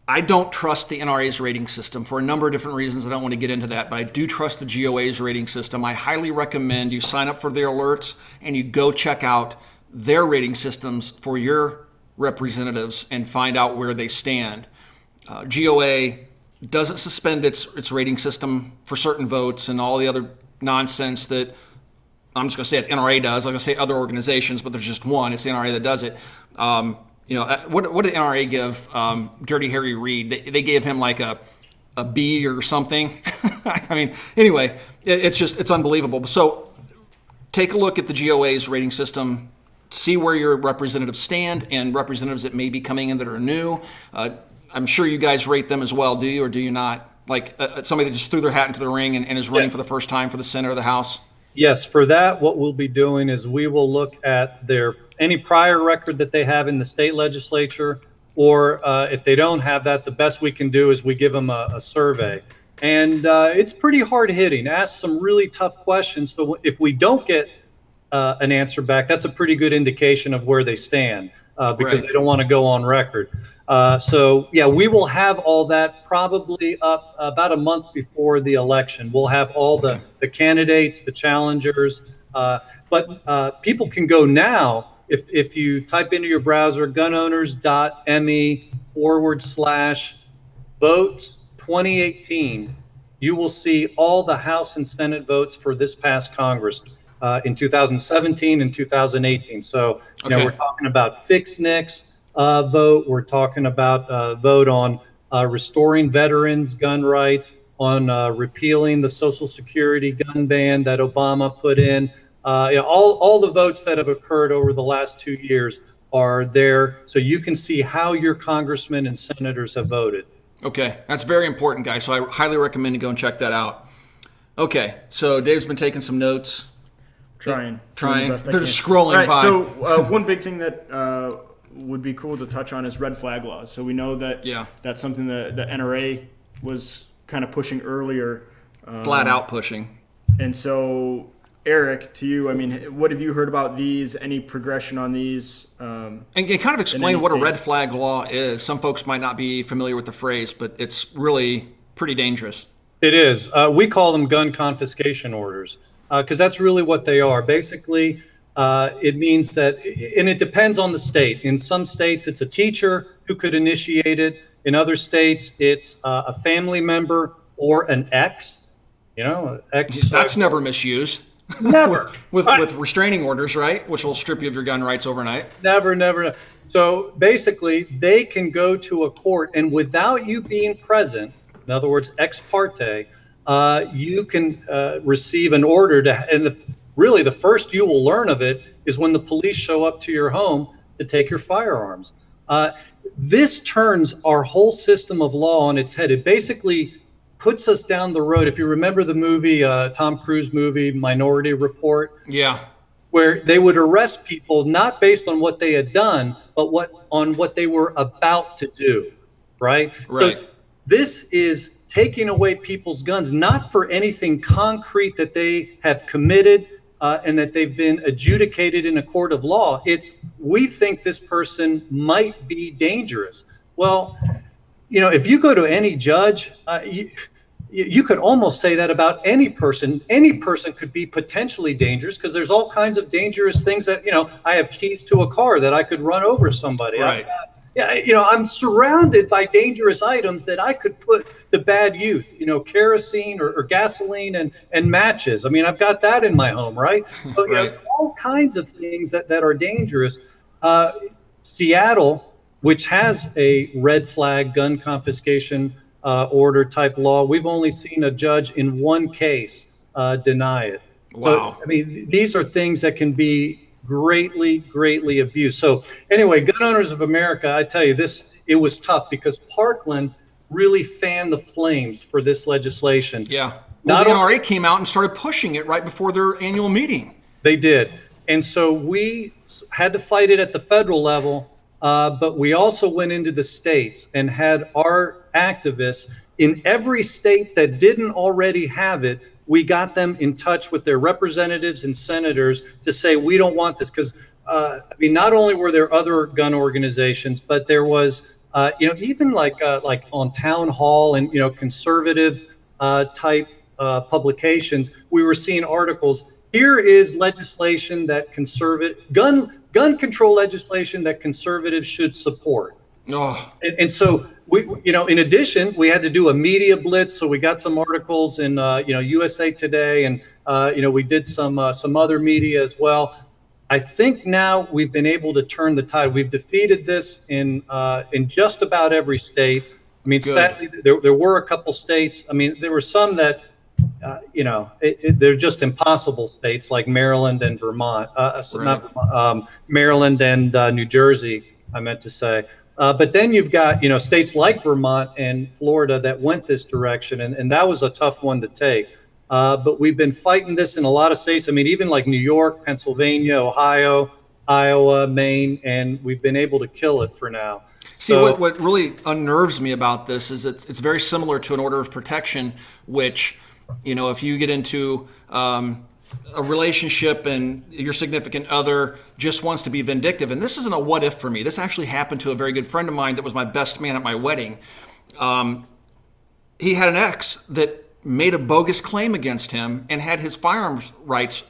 I don't trust the NRA's rating system for a number of different reasons. I don't want to get into that, but I do trust the GOA's rating system. I highly recommend you sign up for their alerts and you go check out their rating systems for your representatives and find out where they stand. GOA doesn't suspend its rating system for certain votes and all the other nonsense that I'm just going to say it, NRA does. I'm going to say other organizations, but there's just one. It's the NRA that does it. What did NRA give Dirty Harry Reid? They gave him like a B or something. I mean, anyway, it's unbelievable. So take a look at the GOA's rating system, see where your representatives stand and representatives that may be coming in that are new. I'm sure you guys rate them as well, do you, or do you not? Like somebody that just threw their hat into the ring and is running for the first time for the Senate or the House? Yes, for that, what we'll be doing is we will look at any prior record that they have in the state legislature, or if they don't have that, the best we can do is we give them a survey. And it's pretty hard hitting. Ask some really tough questions. So if we don't get an answer back, that's a pretty good indication of where they stand, because they don't want to go on record. So yeah, we will have all that probably up about a month before the election. We'll have all the candidates, the challengers, but people can go now. If you type into your browser gunowners.me/votes 2018, you will see all the House and Senate votes for this past Congress in 2017 and 2018. So you know, we're talking about fix NICS vote. We're talking about vote on restoring veterans' gun rights, on repealing the Social Security gun ban that Obama put in. You know, all the votes that have occurred over the last 2 years are there, so you can see how your congressmen and senators have voted. Okay, that's very important, guys. So I highly recommend you go and check that out. Okay, so Dave's been taking some notes. Trying. They're just scrolling by. So one big thing that would be cool to touch on is red flag laws. So we know that that's something that the NRA was kind of pushing earlier. Flat out pushing. And so, Eric, to you, I mean, what have you heard about these? Any progression on these? And kind of explain what a red flag law is. Some folks might not be familiar with the phrase, but it's really pretty dangerous. It is. We call them gun confiscation orders, because that's really what they are. Basically, it means that, and it depends on the state. In some states, it's a teacher who could initiate it. In other states, it's a family member or an ex. You know, ex. That's never misused. Never. with restraining orders, right? Which will strip you of your gun rights overnight. Never. So basically, they can go to a court, and without you being present, in other words, ex parte, you can receive an order to, and really the first you will learn of it is when the police show up to your home to take your firearms. This turns our whole system of law on its head. It basically puts us down the road. If you remember the movie, Tom Cruise movie, Minority Report. Yeah. Where they would arrest people not based on what they had done, but on what they were about to do, right? Right. So this is taking away people's guns, not for anything concrete that they have committed and that they've been adjudicated in a court of law. It's, we think this person might be dangerous. Well, you know, if you go to any judge, you could almost say that about any person. Any person could be potentially dangerous because there's all kinds of dangerous things that, you know, I have keys to a car that I could run over somebody. Right. Yeah, you know, I'm surrounded by dangerous items that I could put to bad use, you know, kerosene or gasoline and matches. I mean, I've got that in my home, right? So, you know, all kinds of things that are dangerous. Seattle, which has a red flag gun confiscation order type law, we've only seen a judge in one case deny it. Wow. So, I mean, these are things that can be greatly abused. So anyway, Gun Owners of America, I tell you this, it was tough because Parkland really fanned the flames for this legislation. Yeah. Well, the NRA came out and started pushing it right before their annual meeting. They did. And so we had to fight it at the federal level, but we also went into the states and had our activists in every state that didn't already have it. We got them in touch with their representatives and senators to say, we don't want this. Because, I mean, not only were there other gun organizations, but there was, you know, even like on town hall and, you know, conservative type publications, we were seeing articles. Here is legislation that gun control legislation that conservatives should support. Oh. And so we, you know, in addition, we had to do a media blitz. So we got some articles in, you know, USA Today, and you know, we did some other media as well. I think now we've been able to turn the tide. We've defeated this in just about every state. I mean, sadly, there were a couple states. I mean, there were some that they're just impossible states like Maryland and Vermont, Maryland and New Jersey, I meant to say. But then you've got, states like Vermont and Florida that went this direction, and that was a tough one to take. But we've been fighting this in a lot of states. I mean, even like New York, Pennsylvania, Ohio, Iowa, Maine, and we've been able to kill it for now. See, what really unnerves me about this is it's very similar to an order of protection, which, if you get into a relationship and your significant other just wants to be vindictive, and this isn't a what if for me. This actually happened to a very good friend of mine that was my best man at my wedding. He had an ex that made a bogus claim against him and had his firearms rights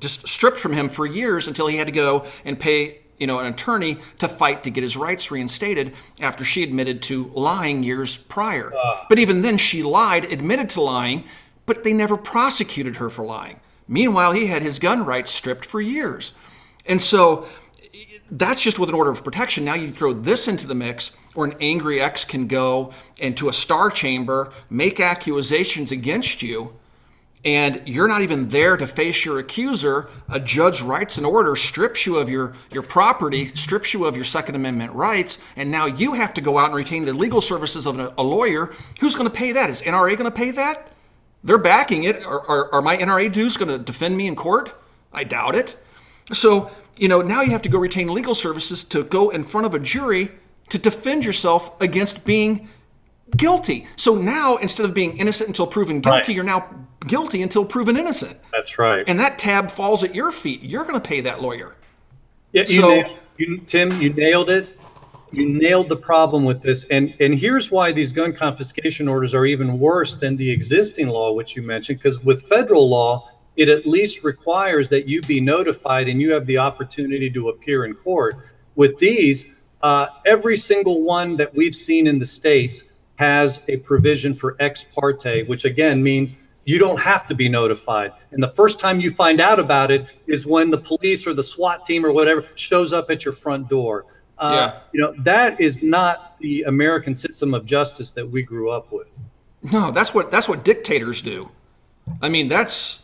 just stripped from him for years until he had to go and pay an attorney to fight to get his rights reinstated after she admitted to lying years prior. But even then she lied, admitted to lying, but they never prosecuted her for lying. Meanwhile, he had his gun rights stripped for years. And so that's just with an order of protection. Now you throw this into the mix, where an angry ex can go into a star chamber, make accusations against you, and you're not even there to face your accuser. A judge writes an order, strips you of your property, strips you of your Second Amendment rights, and now you have to go out and retain the legal services of a lawyer. Who's going to pay that? Is NRA going to pay that? They're backing it. Are my NRA dues going to defend me in court? I doubt it. So, now you have to go retain legal services to go in front of a jury to defend yourself against being guilty. So now, instead of being innocent until proven guilty, You're now guilty until proven innocent. That's right. And that tab falls at your feet. You're going to pay that lawyer. Yeah, Tim, you nailed it. You nailed the problem with this. And here's why these gun confiscation orders are even worse than the existing law, which you mentioned, because with federal law, it at least requires that you be notified and you have the opportunity to appear in court. With these, every single one that we've seen in the states has a provision for ex parte, which again means you don't have to be notified. And the first time you find out about it is when the police or the SWAT team or whatever shows up at your front door. That is not the American system of justice that we grew up with. No, that's what dictators do. I mean, that's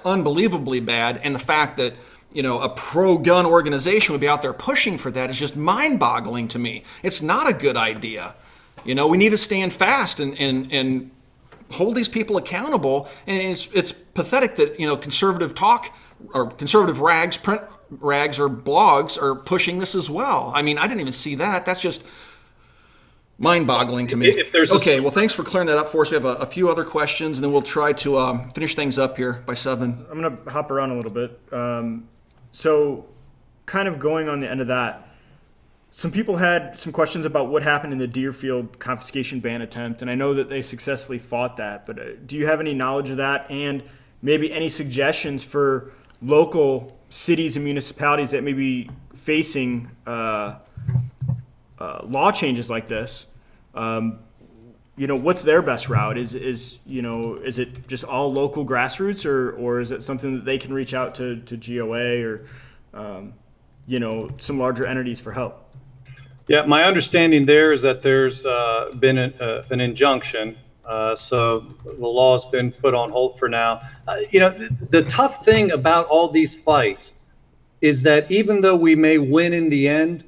unbelievably bad. And the fact that, a pro-gun organization would be out there pushing for that is just mind-boggling to me. It's not a good idea. We need to stand fast and hold these people accountable. And it's pathetic that, conservative talk or conservative rags, print rags or blogs are pushing this as well. I mean, I didn't even see that. That's just mind-boggling to me. Okay, well, thanks for clearing that up for us. We have a few other questions, and then we'll try to finish things up here by 7. I'm going to hop around a little bit. So kind of going on the end of that, some people had some questions about what happened in the Deerfield confiscation ban attempt, and I know that they successfully fought that, but do you have any knowledge of that, and maybe any suggestions for local cities and municipalities that may be facing law changes like this? What's their best route? Is it just all local grassroots, or is it something that they can reach out to GOA or some larger entities for help? Yeah, my understanding there is that there's been an injunction, so the law's been put on hold for now. The tough thing about all these fights is that even though we may win in the end,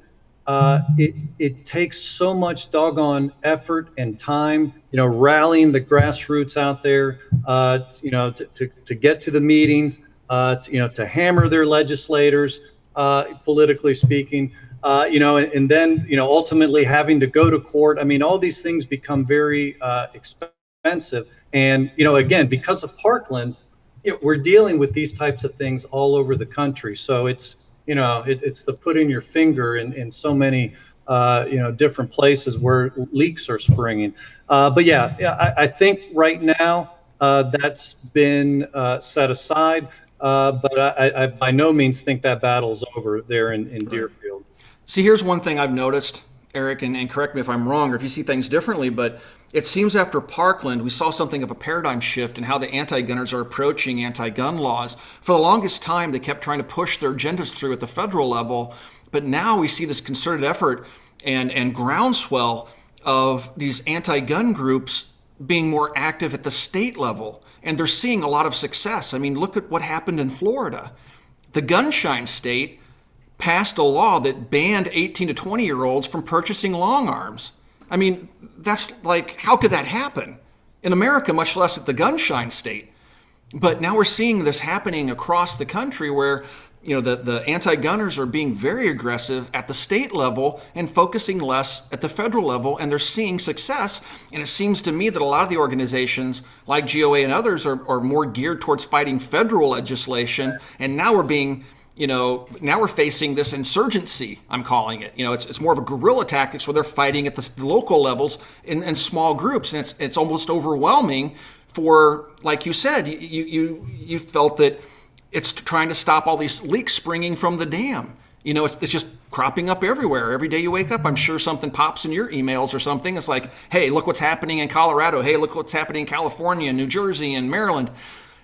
it takes so much doggone effort and time, rallying the grassroots out there, to get to the meetings, to hammer their legislators, politically speaking, and then, ultimately having to go to court. I mean, all these things become very expensive. And, again, because of Parkland, we're dealing with these types of things all over the country. So it's the put in your finger in so many, different places where leaks are springing. But yeah, I think right now that's been set aside. But I by no means think that battle's over there in Deerfield. See, here's one thing I've noticed, Eric, and correct me if I'm wrong or if you see things differently, but it seems after Parkland, we saw something of a paradigm shift in how the anti-gunners are approaching anti-gun laws. For the longest time, they kept trying to push their agendas through at the federal level, but now we see this concerted effort and groundswell of these anti-gun groups being more active at the state level, and they're seeing a lot of success. I mean, look at what happened in Florida. The gunshine state passed a law that banned 18 to 20-year-olds from purchasing long arms. I mean, that's like, how could that happen in America, much less at the gunshine state? But now we're seeing this happening across the country where, you know, the anti-gunners are being very aggressive at the state level and focusing less at the federal level, and they're seeing success. And it seems to me that a lot of the organizations like GOA and others are more geared towards fighting federal legislation, and now we're being, you know, now we're facing this insurgency, I'm calling it. You know, it's more of a guerrilla tactics where they're fighting at the local levels in small groups, and it's almost overwhelming. For, like you said, you felt that it's trying to stop all these leaks springing from the dam. You know, it's just cropping up everywhere. Every day you wake up, I'm sure something pops in your emails or something. It's like, hey, look what's happening in Colorado. Hey, look what's happening in California, New Jersey, and Maryland.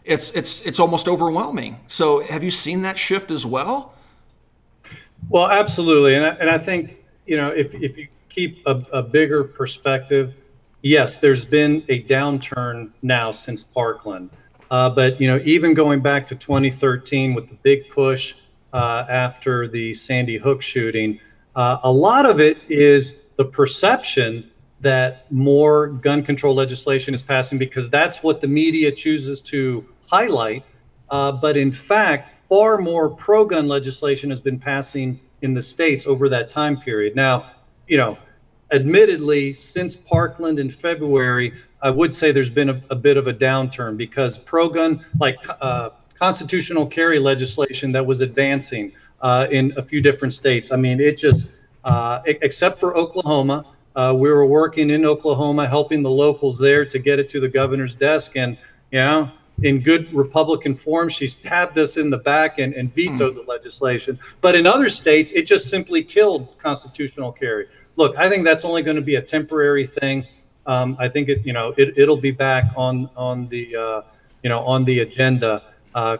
It's almost overwhelming. So have you seen that shift as well? Well, absolutely. And I think, you know, if you keep a bigger perspective, yes, there's been a downturn now since Parkland. But, you know, even going back to 2013 with the big push after the Sandy Hook shooting, a lot of it is the perception that more gun control legislation is passing because that's what the media chooses to highlight. But in fact, far more pro-gun legislation has been passing in the states over that time period. Now, you know, admittedly, since Parkland in February, I would say there's been a bit of a downturn because pro-gun, like constitutional carry legislation that was advancing in a few different states. I mean, it just, except for Oklahoma, we were working in Oklahoma, helping the locals there to get it to the governor's desk. And, you know, in good Republican form, she stabbed us in the back and vetoed the legislation. But in other states, it just simply killed constitutional carry. Look, I think that's only going to be a temporary thing. I think it'll be back on the agenda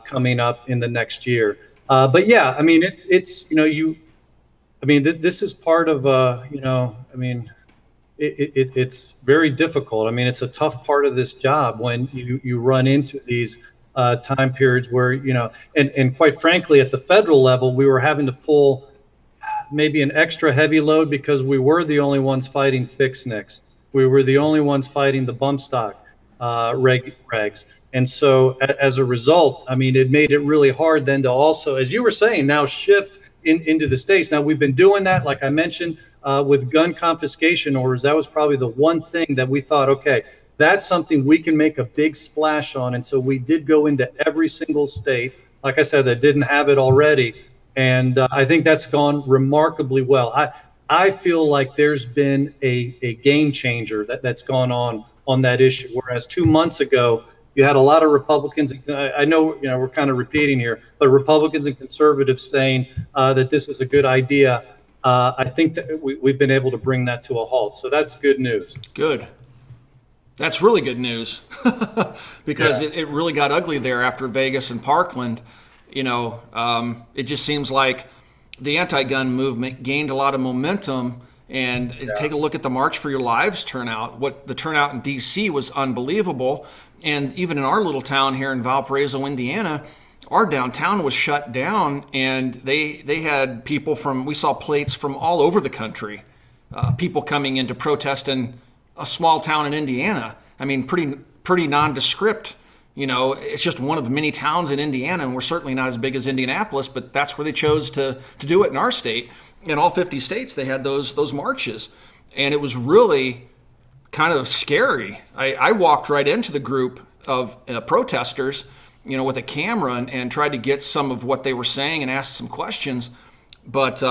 coming up in the next year. But yeah, I mean, this is part of it's very difficult. I mean, it's a tough part of this job when you run into these time periods where, you know, and quite frankly, at the federal level, we were having to pull maybe an extra heavy load because we were the only ones fighting fixed nicks. We were the only ones fighting the Bumpstock regs. And so as a result, I mean, it made it really hard then to also, as you were saying, now shift into the states. Now, we've been doing that, like I mentioned, with gun confiscation orders. That was probably the one thing that we thought, okay, that's something we can make a big splash on. And so we did go into every single state, like I said, that didn't have it already. And I think that's gone remarkably well. I feel like there's been a game changer that's gone on that issue. Whereas 2 months ago, you had a lot of Republicans. I know, you know, we're kind of repeating here, but Republicans and conservatives saying that this is a good idea. I think that we've been able to bring that to a halt. So that's good news. Good. That's really good news because it really got ugly there after Vegas and Parkland. You know, it just seems like the anti-gun movement gained a lot of momentum. And take a look at the March for Your Lives turnout. What the turnout in D.C. was unbelievable. And even in our little town here in Valparaiso, Indiana, our downtown was shut down, and they had people we saw plates from all over the country, people coming in to protest in a small town in Indiana. I mean, pretty nondescript. You know, it's just one of many towns in Indiana, and we're certainly not as big as Indianapolis, but that's where they chose to do it in our state. In all 50 states, they had those marches, and it was really kind of scary. I walked right into the group of protesters, you know, with a camera and tried to get some of what they were saying and ask some questions, but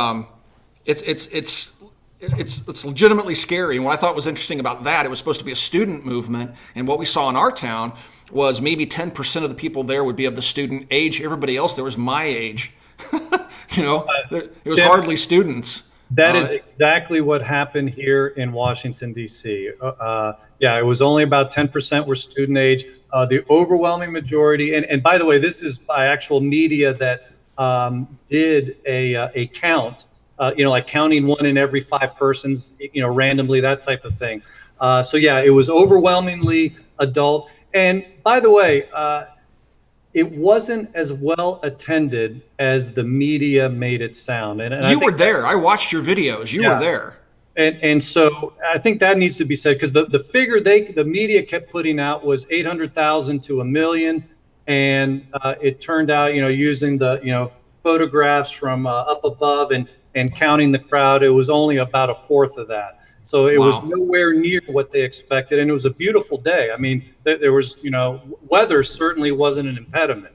it's legitimately scary. And what I thought was interesting about that, it was supposed to be a student movement, and what we saw in our town was maybe 10% of the people there would be of the student age. Everybody else there was my age. You know, it was hardly students. That is exactly what happened here in Washington, D.C. Yeah, it was only about 10% were student age. The overwhelming majority, and by the way, this is by actual media that did a count, you know, like counting 1 in every 5 persons, you know, randomly, that type of thing. So yeah, it was overwhelmingly adult. And by the way, it wasn't as well attended as the media made it sound. And you were there. I watched your videos. You were there. And so I think that needs to be said, because the figure the media kept putting out was 800,000 to 1 million. And it turned out, using the, photographs from up above and counting the crowd, it was only about a fourth of that. So it was nowhere near what they expected. And it was a beautiful day. I mean, there was, weather certainly wasn't an impediment.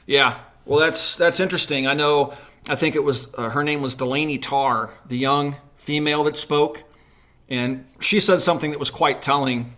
Yeah. Well, that's interesting. I think it was, her name was Delaney Tarr, the young female that spoke. And she said something that was quite telling.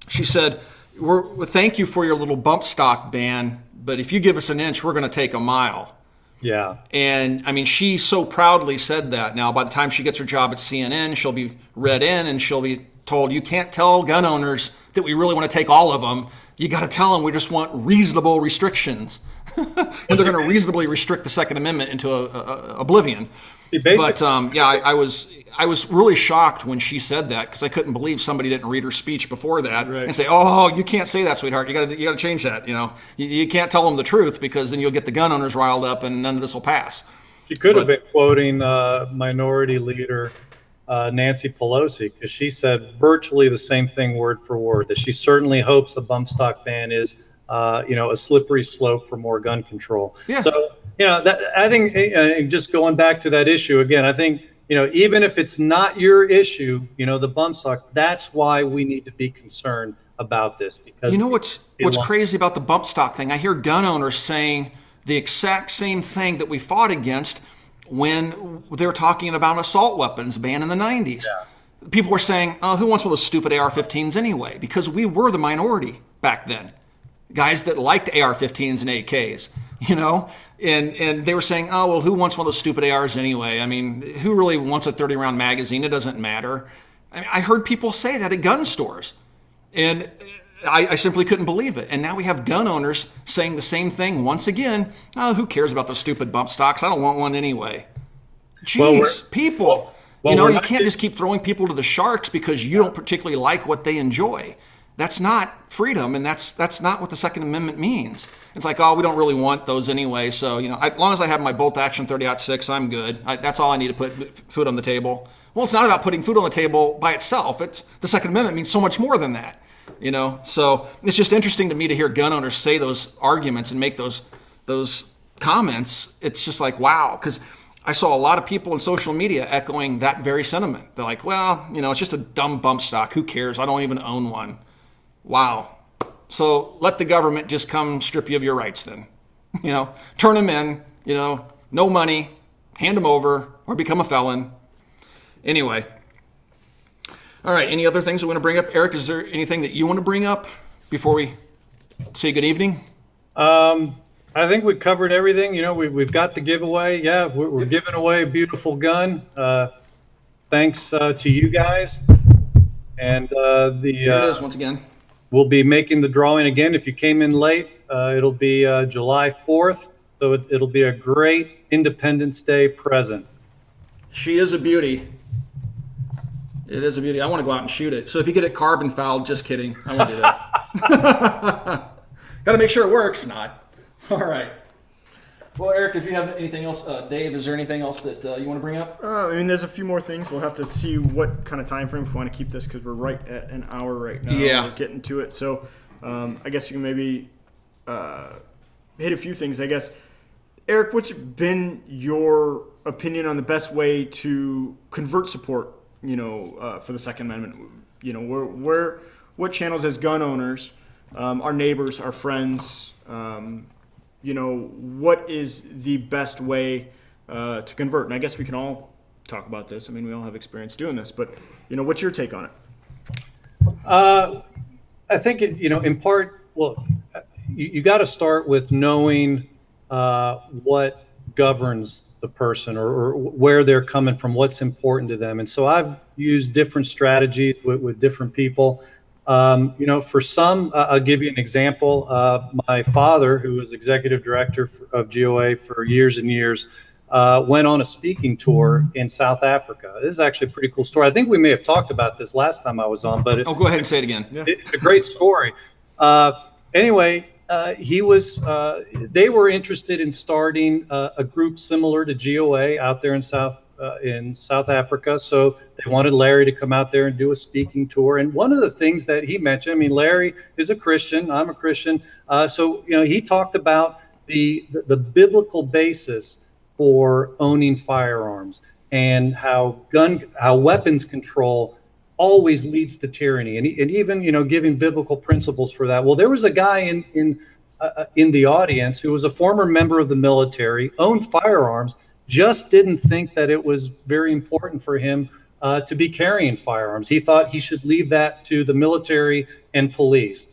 She said, thank you for your little bump stock ban, but if you give us an inch, we're going to take a mile. Yeah. And I mean, she so proudly said that. Now, by the time she gets her job at CNN, she'll be read in and she'll be told, you can't tell gun owners that we really want to take all of them. You got to tell them we just want reasonable restrictions. And they're going to reasonably restrict the Second Amendment into oblivion. But I was really shocked when she said that, because I couldn't believe somebody didn't read her speech before that and say, "Oh, you can't say that, sweetheart. You got to change that. You can't tell them the truth, because then you'll get the gun owners riled up, and none of this will pass." She could have been quoting Minority Leader Nancy Pelosi, because she said virtually the same thing word for word, that she certainly hopes the bump stock ban is a slippery slope for more gun control. Yeah. So. I think just going back to that issue again, I think, even if it's not your issue, the bump stocks, that's why we need to be concerned about this. Because what's crazy about the bump stock thing? I hear gun owners saying the exact same thing that we fought against when they're talking about assault weapons ban in the 90s. Yeah. People were saying, "Oh, who wants one of those stupid AR-15s anyway?" Because we were the minority back then. Guys that liked AR-15s and AKs. And they were saying, "Oh, well, who wants one of those stupid ARs anyway? I mean, who really wants a 30-round magazine? It doesn't matter." I heard people say that at gun stores, and I simply couldn't believe it. And now we have gun owners saying the same thing once again. "Oh, who cares about those stupid bump stocks? I don't want one anyway." Jeez, people. You can't just keep throwing people to the sharks because you don't particularly like what they enjoy. That's not freedom, and that's not what the Second Amendment means. It's like, "Oh, we don't really want those anyway, so as long as I have my bolt action 30-06, I'm good. That's all I need to put food on the table." Well, it's not about putting food on the table by itself. It's the Second Amendment means so much more than that. So it's just interesting to me to hear gun owners say those arguments and make those comments. It's just like, wow, because I saw a lot of people in social media echoing that very sentiment. They're like, "Well, it's just a dumb bump stock. Who cares? I don't even own one." Wow. So let the government just come strip you of your rights then. Turn them in, no money, hand them over, or become a felon. Anyway. All right. Any other things we want to bring up? Eric, is there anything that you want to bring up before we say good evening? I think we covered everything. We've got the giveaway. Yeah, we're giving away a beautiful gun. Thanks to you guys. And here it is once again. We'll be making the drawing again. If you came in late, it'll be July 4th. So it'll be a great Independence Day present. She is a beauty. It is a beauty. I want to go out and shoot it. So if you get it carbon fouled, just kidding. I won't do that. Got to make sure it works. Not. All right. Well, Eric, if you have anything else, Dave, is there anything else that you want to bring up? There's a few more things. We'll have to see what kind of time frame we want to keep this, because we're right at an hour right now. Yeah. We're getting to it. So I guess you can maybe hit a few things. I guess, Eric, what's been your opinion on the best way to convert support, for the Second Amendment? What channels as gun owners, our neighbors, our friends, what is the best way to convert? And I guess we can all talk about this. We all have experience doing this, but what's your take on it? I think in part, you got to start with knowing what governs the person or where they're coming from, what's important to them. And so I've used different strategies with different people. For some, I'll give you an example. My father, who was executive director of GOA for years and years, went on a speaking tour in South Africa. This is actually a pretty cool story. I think we may have talked about this last time I was on, but go ahead and say it again. It's a great story. Anyway, they were interested in starting a group similar to GOA out there in South Africa. So they wanted Larry to come out there and do a speaking tour. And one of the things that he mentioned, I mean, Larry is a Christian, I'm a Christian. So, he talked about the biblical basis for owning firearms and how weapons control always leads to tyranny, and even giving biblical principles for that. Well, there was a guy in the audience who was a former member of the military, owned firearms, just didn't think that it was very important for him to be carrying firearms. He thought he should leave that to the military and police.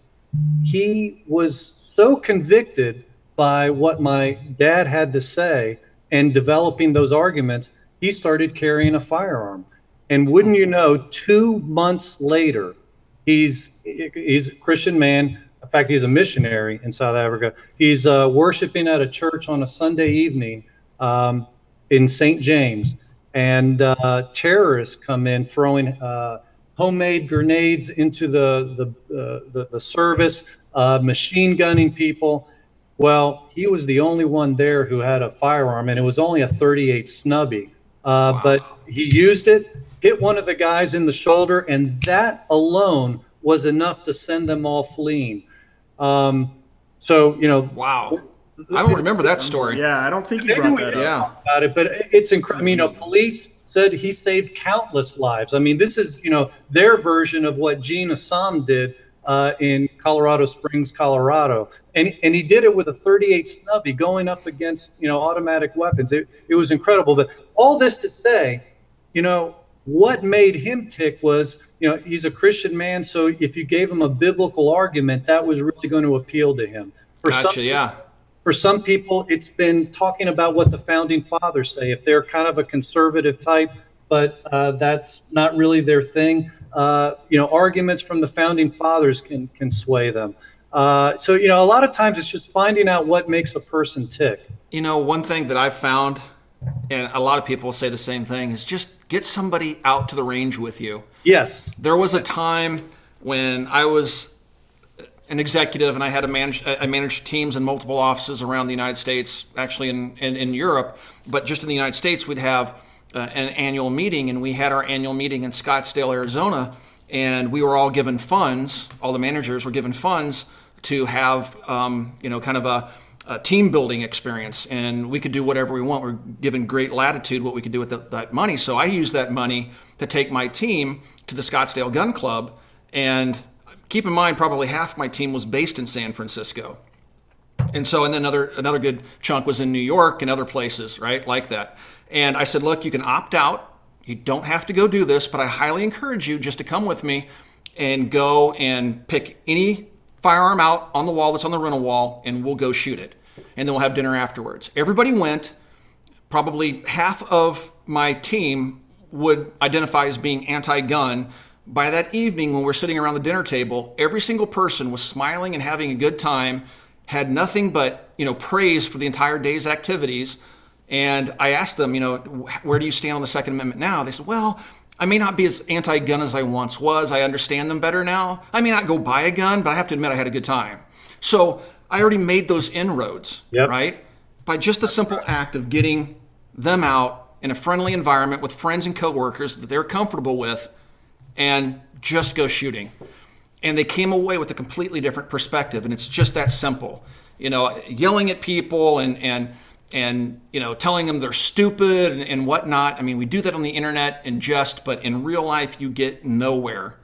He was so convicted by what my dad had to say and developing those arguments, he started carrying a firearm. And wouldn't you know, 2 months later, he's a Christian man. In fact, he's a missionary in South Africa. He's worshiping at a church on a Sunday evening in St. James, and terrorists come in throwing homemade grenades into the service, machine gunning people. Well, he was the only one there who had a firearm, and it was only a .38 snubby. Wow. But he used it, hit one of the guys in the shoulder, and that alone was enough to send them all fleeing. Wow. I don't remember that story. Yeah, I don't think he brought that up. About it, but it's incredible. Police said he saved countless lives. I mean, this is, their version of what Gene Assam did in Colorado Springs, Colorado. And he did it with a .38 snubby going up against, automatic weapons. It was incredible. But all this to say, what made him tick was, he's a Christian man. So if you gave him a biblical argument, that was really going to appeal to him. For some people, it's been talking about what the founding fathers say. If they're kind of a conservative type, but that's not really their thing, arguments from the founding fathers can sway them. So a lot of times it's just finding out what makes a person tick. One thing that I've found, and a lot of people say the same thing, is just get somebody out to the range with you. Yes. There was a time when I was an executive and I managed teams in multiple offices around the United States, actually in Europe, but just in the United States, we'd have an annual meeting, and we had our annual meeting in Scottsdale, Arizona, and we were all given funds, all the managers were given funds to have, kind of a team building experience, and we could do whatever we want. We're given great latitude what we could do with that money. So I used that money to take my team to the Scottsdale Gun Club, and keep in mind, probably half my team was based in San Francisco. And then another good chunk was in New York and other places, right, like that. And I said, look, you can opt out. You don't have to go do this, but I highly encourage you just to come with me and go and pick any firearm out on the wall that's on the rental wall, and we'll go shoot it. And then we'll have dinner afterwards. Everybody went. Probably half of my team would identify as being anti-gun. By that evening, when we're sitting around the dinner table, every single person was smiling and having a good time, had nothing but, praise for the entire day's activities. And I asked them, where do you stand on the Second Amendment now? They said, well, I may not be as anti-gun as I once was. I understand them better now. I may not go buy a gun, but I have to admit I had a good time. So I already made those inroads, right? By just the simple act of getting them out in a friendly environment with friends and coworkers that they're comfortable with, and just go shooting. And they came away with a completely different perspective. And it's just that simple. Yelling at people and telling them they're stupid and whatnot. I mean, we do that on the internet but in real life, you get nowhere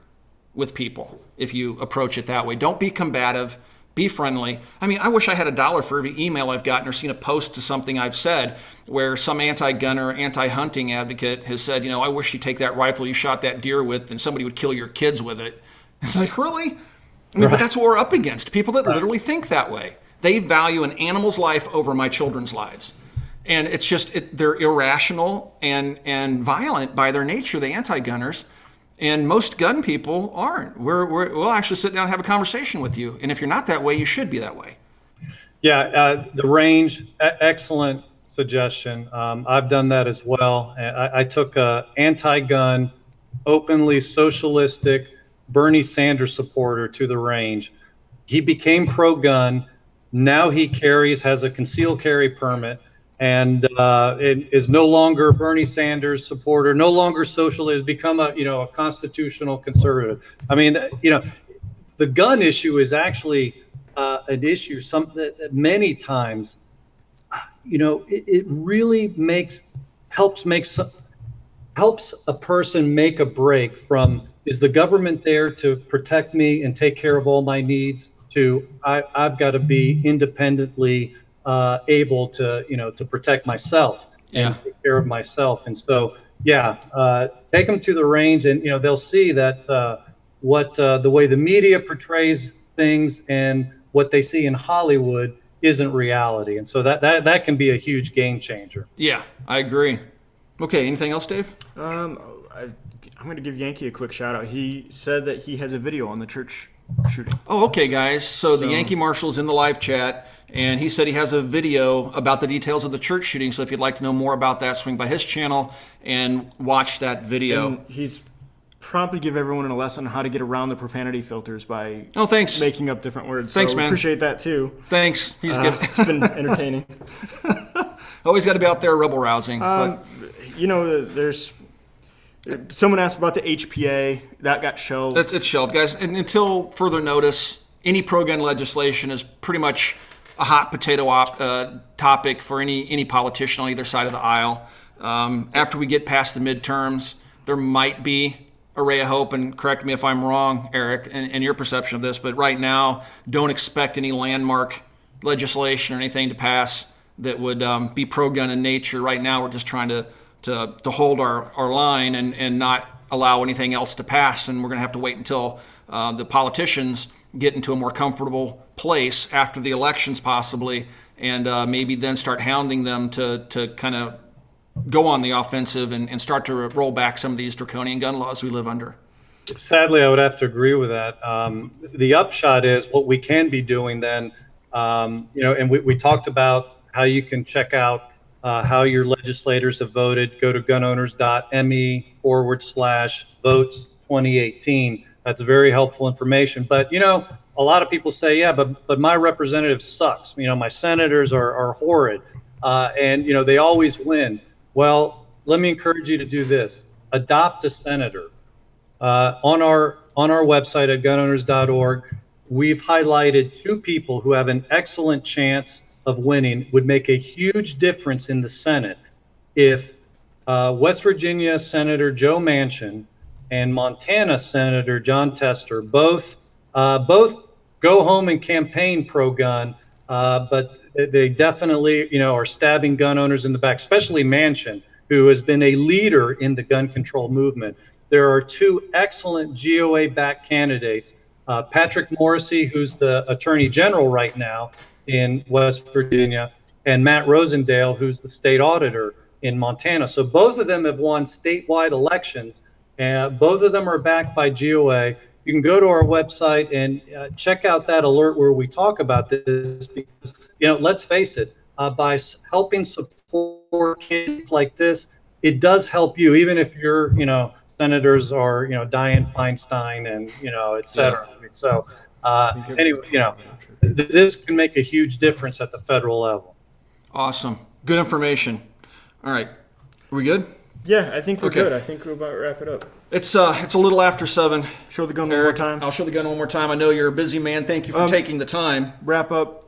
with people if you approach it that way. Don't be combative. Be friendly. I mean, I wish I had $1 for every email I've gotten or seen a post to something I've said where some anti-gun or anti-hunting advocate has said, I wish you'd take that rifle you shot that deer with and somebody would kill your kids with it. It's like, really? I mean, but that's what we're up against. People that literally think that way. They value an animal's life over my children's lives. And it's just, they're irrational and violent by their nature, the anti-gunners. And most gun people aren't. We'll actually sit down and have a conversation with you. And if you're not that way, you should be that way. Yeah, the range, excellent suggestion. I've done that as well. I took a anti-gun, openly socialistic Bernie Sanders supporter to the range. He became pro-gun. Now he has a concealed carry permit, and it is no longer a Bernie Sanders supporter, no longer socialist, become a constitutional conservative. I mean, the gun issue is actually an issue that many times, it really helps a person make a break from, is the government there to protect me and take care of all my needs, to I've got to be independently able to protect myself and take care of myself. And so, take them to the range, and they'll see that the way the media portrays things and what they see in Hollywood isn't reality. And so that can be a huge game changer. Yeah, I agree. Okay, anything else, Dave? I'm going to give Yankee a quick shout out. He said that he has a video on the church shooting. Oh, okay, guys. So the Yankee Marshal's in the live chat, and he said he has a video about the details of the church shooting. So if you'd like to know more about that, swing by his channel and watch that video. And he's promptly give everyone a lesson on how to get around the profanity filters by thanks. Making up different words. Thanks, so man. Appreciate that too. Thanks. He's good. It's been entertaining. Always got to be out there rebel rousing. There's someone asked about the HPA that got shelved. It's shelved, guys. And until further notice, any pro-gun legislation is pretty much a hot potato topic for any politician on either side of the aisle. After we get past the midterms, there might be a ray of hope, and correct me if I'm wrong, Eric, and your perception of this, but right now, don't expect any landmark legislation or anything to pass that would be pro-gun in nature. Right now, we're just trying to hold our line and not allow anything else to pass, and we're going to have to wait until the politicians get into a more comfortable place after the elections possibly, and maybe then start hounding them to kind of go on the offensive and start to roll back some of these draconian gun laws we live under. Sadly, I would have to agree with that. The upshot is what we can be doing then, and we talked about how you can check out how your legislators have voted. Go to gunowners.me/votes 2018. That's very helpful information. But, a lot of people say, yeah, but my representative sucks. My senators are horrid. And they always win. Well, let me encourage you to do this. Adopt a senator. On our website at gunowners.org, we've highlighted 2 people who have an excellent chance of winning, would make a huge difference in the Senate if West Virginia Senator Joe Manchin and Montana Senator John Tester both go home and campaign pro-gun, but they definitely, are stabbing gun owners in the back, especially Manchin, who has been a leader in the gun control movement. There are 2 excellent GOA-backed candidates, Patrick Morrissey, who's the Attorney General right now in West Virginia, and Matt Rosendale, who's the state auditor in Montana. So both of them have won statewide elections, and both of them are backed by GOA. You can go to our website and check out that alert where we talk about this, because, let's face it, by helping support candidates like this, it does help you, even if your, senators are, Dianne Feinstein and, et cetera. Yeah. So anyway, this can make a huge difference at the federal level. Awesome. Good information. All right. Are we good? Yeah, I think we're good. I think we're about to wrap it up. It's a little after 7. Show the gun one more time. I'll show the gun one more time. I know you're a busy man. Thank you for taking the time. Wrap up.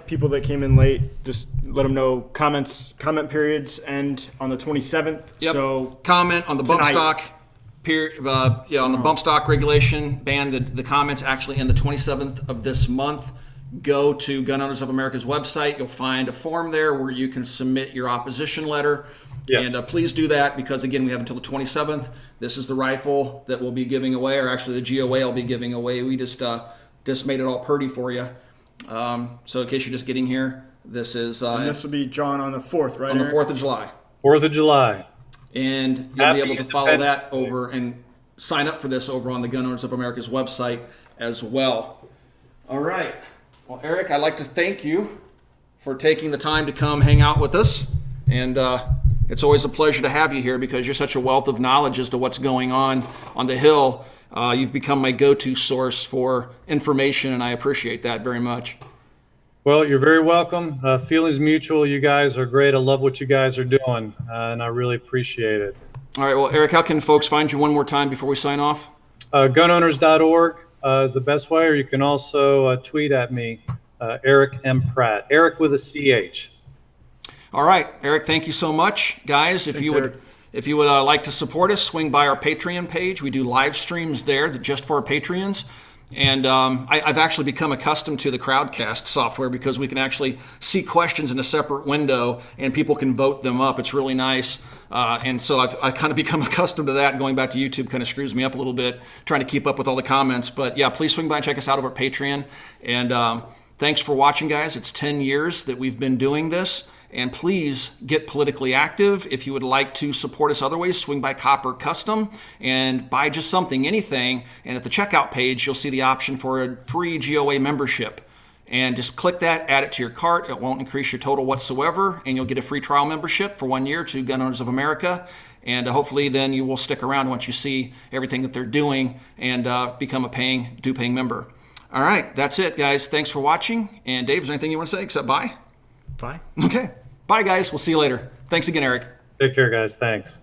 People that came in late, just let them know comment periods end on the 27th. Yep. So comment on the Bumpstock on the Bumpstock regulation ban. The comments actually end the 27th of this month. Go to Gun Owners of America's website. You'll find a form there where you can submit your opposition letter. Yes. And please do that, because, again, we have until the 27th. This is the rifle that we'll be giving away, or actually the GOA will be giving away. We just made it all pretty for you. So in case you're just getting here, this is... and this will be drawn on the 4th, right? On the 4th of July. 4th of July. And you'll be able to follow that over and sign up for this over on the Gun Owners of America's website as well. All right. Well, Eric, I'd like to thank you for taking the time to come hang out with us. And it's always a pleasure to have you here because you're such a wealth of knowledge as to what's going on the Hill. You've become my go-to source for information, and I appreciate that very much. Well, you're very welcome. Feelings mutual. You guys are great. I love what you guys are doing, and I really appreciate it. All right. Well, Eric, how can folks find you one more time before we sign off? Gunowners.org is the best way, or you can also tweet at me, Eric M. Pratt. Eric with a CH. All right, Eric, thank you so much. Guys, if you would like to support us, swing by our Patreon page. We do live streams there just for our Patreons. And I've actually become accustomed to the Crowdcast software because we can actually see questions in a separate window and people can vote them up. It's really nice. And so I've kind of become accustomed to that. Going back to YouTube kind of screws me up a little bit, trying to keep up with all the comments. But yeah, please swing by and check us out over at Patreon. And thanks for watching, guys. It's 10 years that we've been doing this. And please get politically active. If you would like to support us other ways, swing by Copper Custom and buy just something, anything. And at the checkout page, you'll see the option for a free GOA membership. And just click that, add it to your cart. It won't increase your total whatsoever. And you'll get a free trial membership for 1 year to Gun Owners of America. And hopefully then you will stick around once you see everything that they're doing and become a paying member. All right, that's it, guys. Thanks for watching. And Dave, is there anything you want to say except bye? Bye. Okay. Bye, guys. We'll see you later. Thanks again, Eric. Take care, guys. Thanks.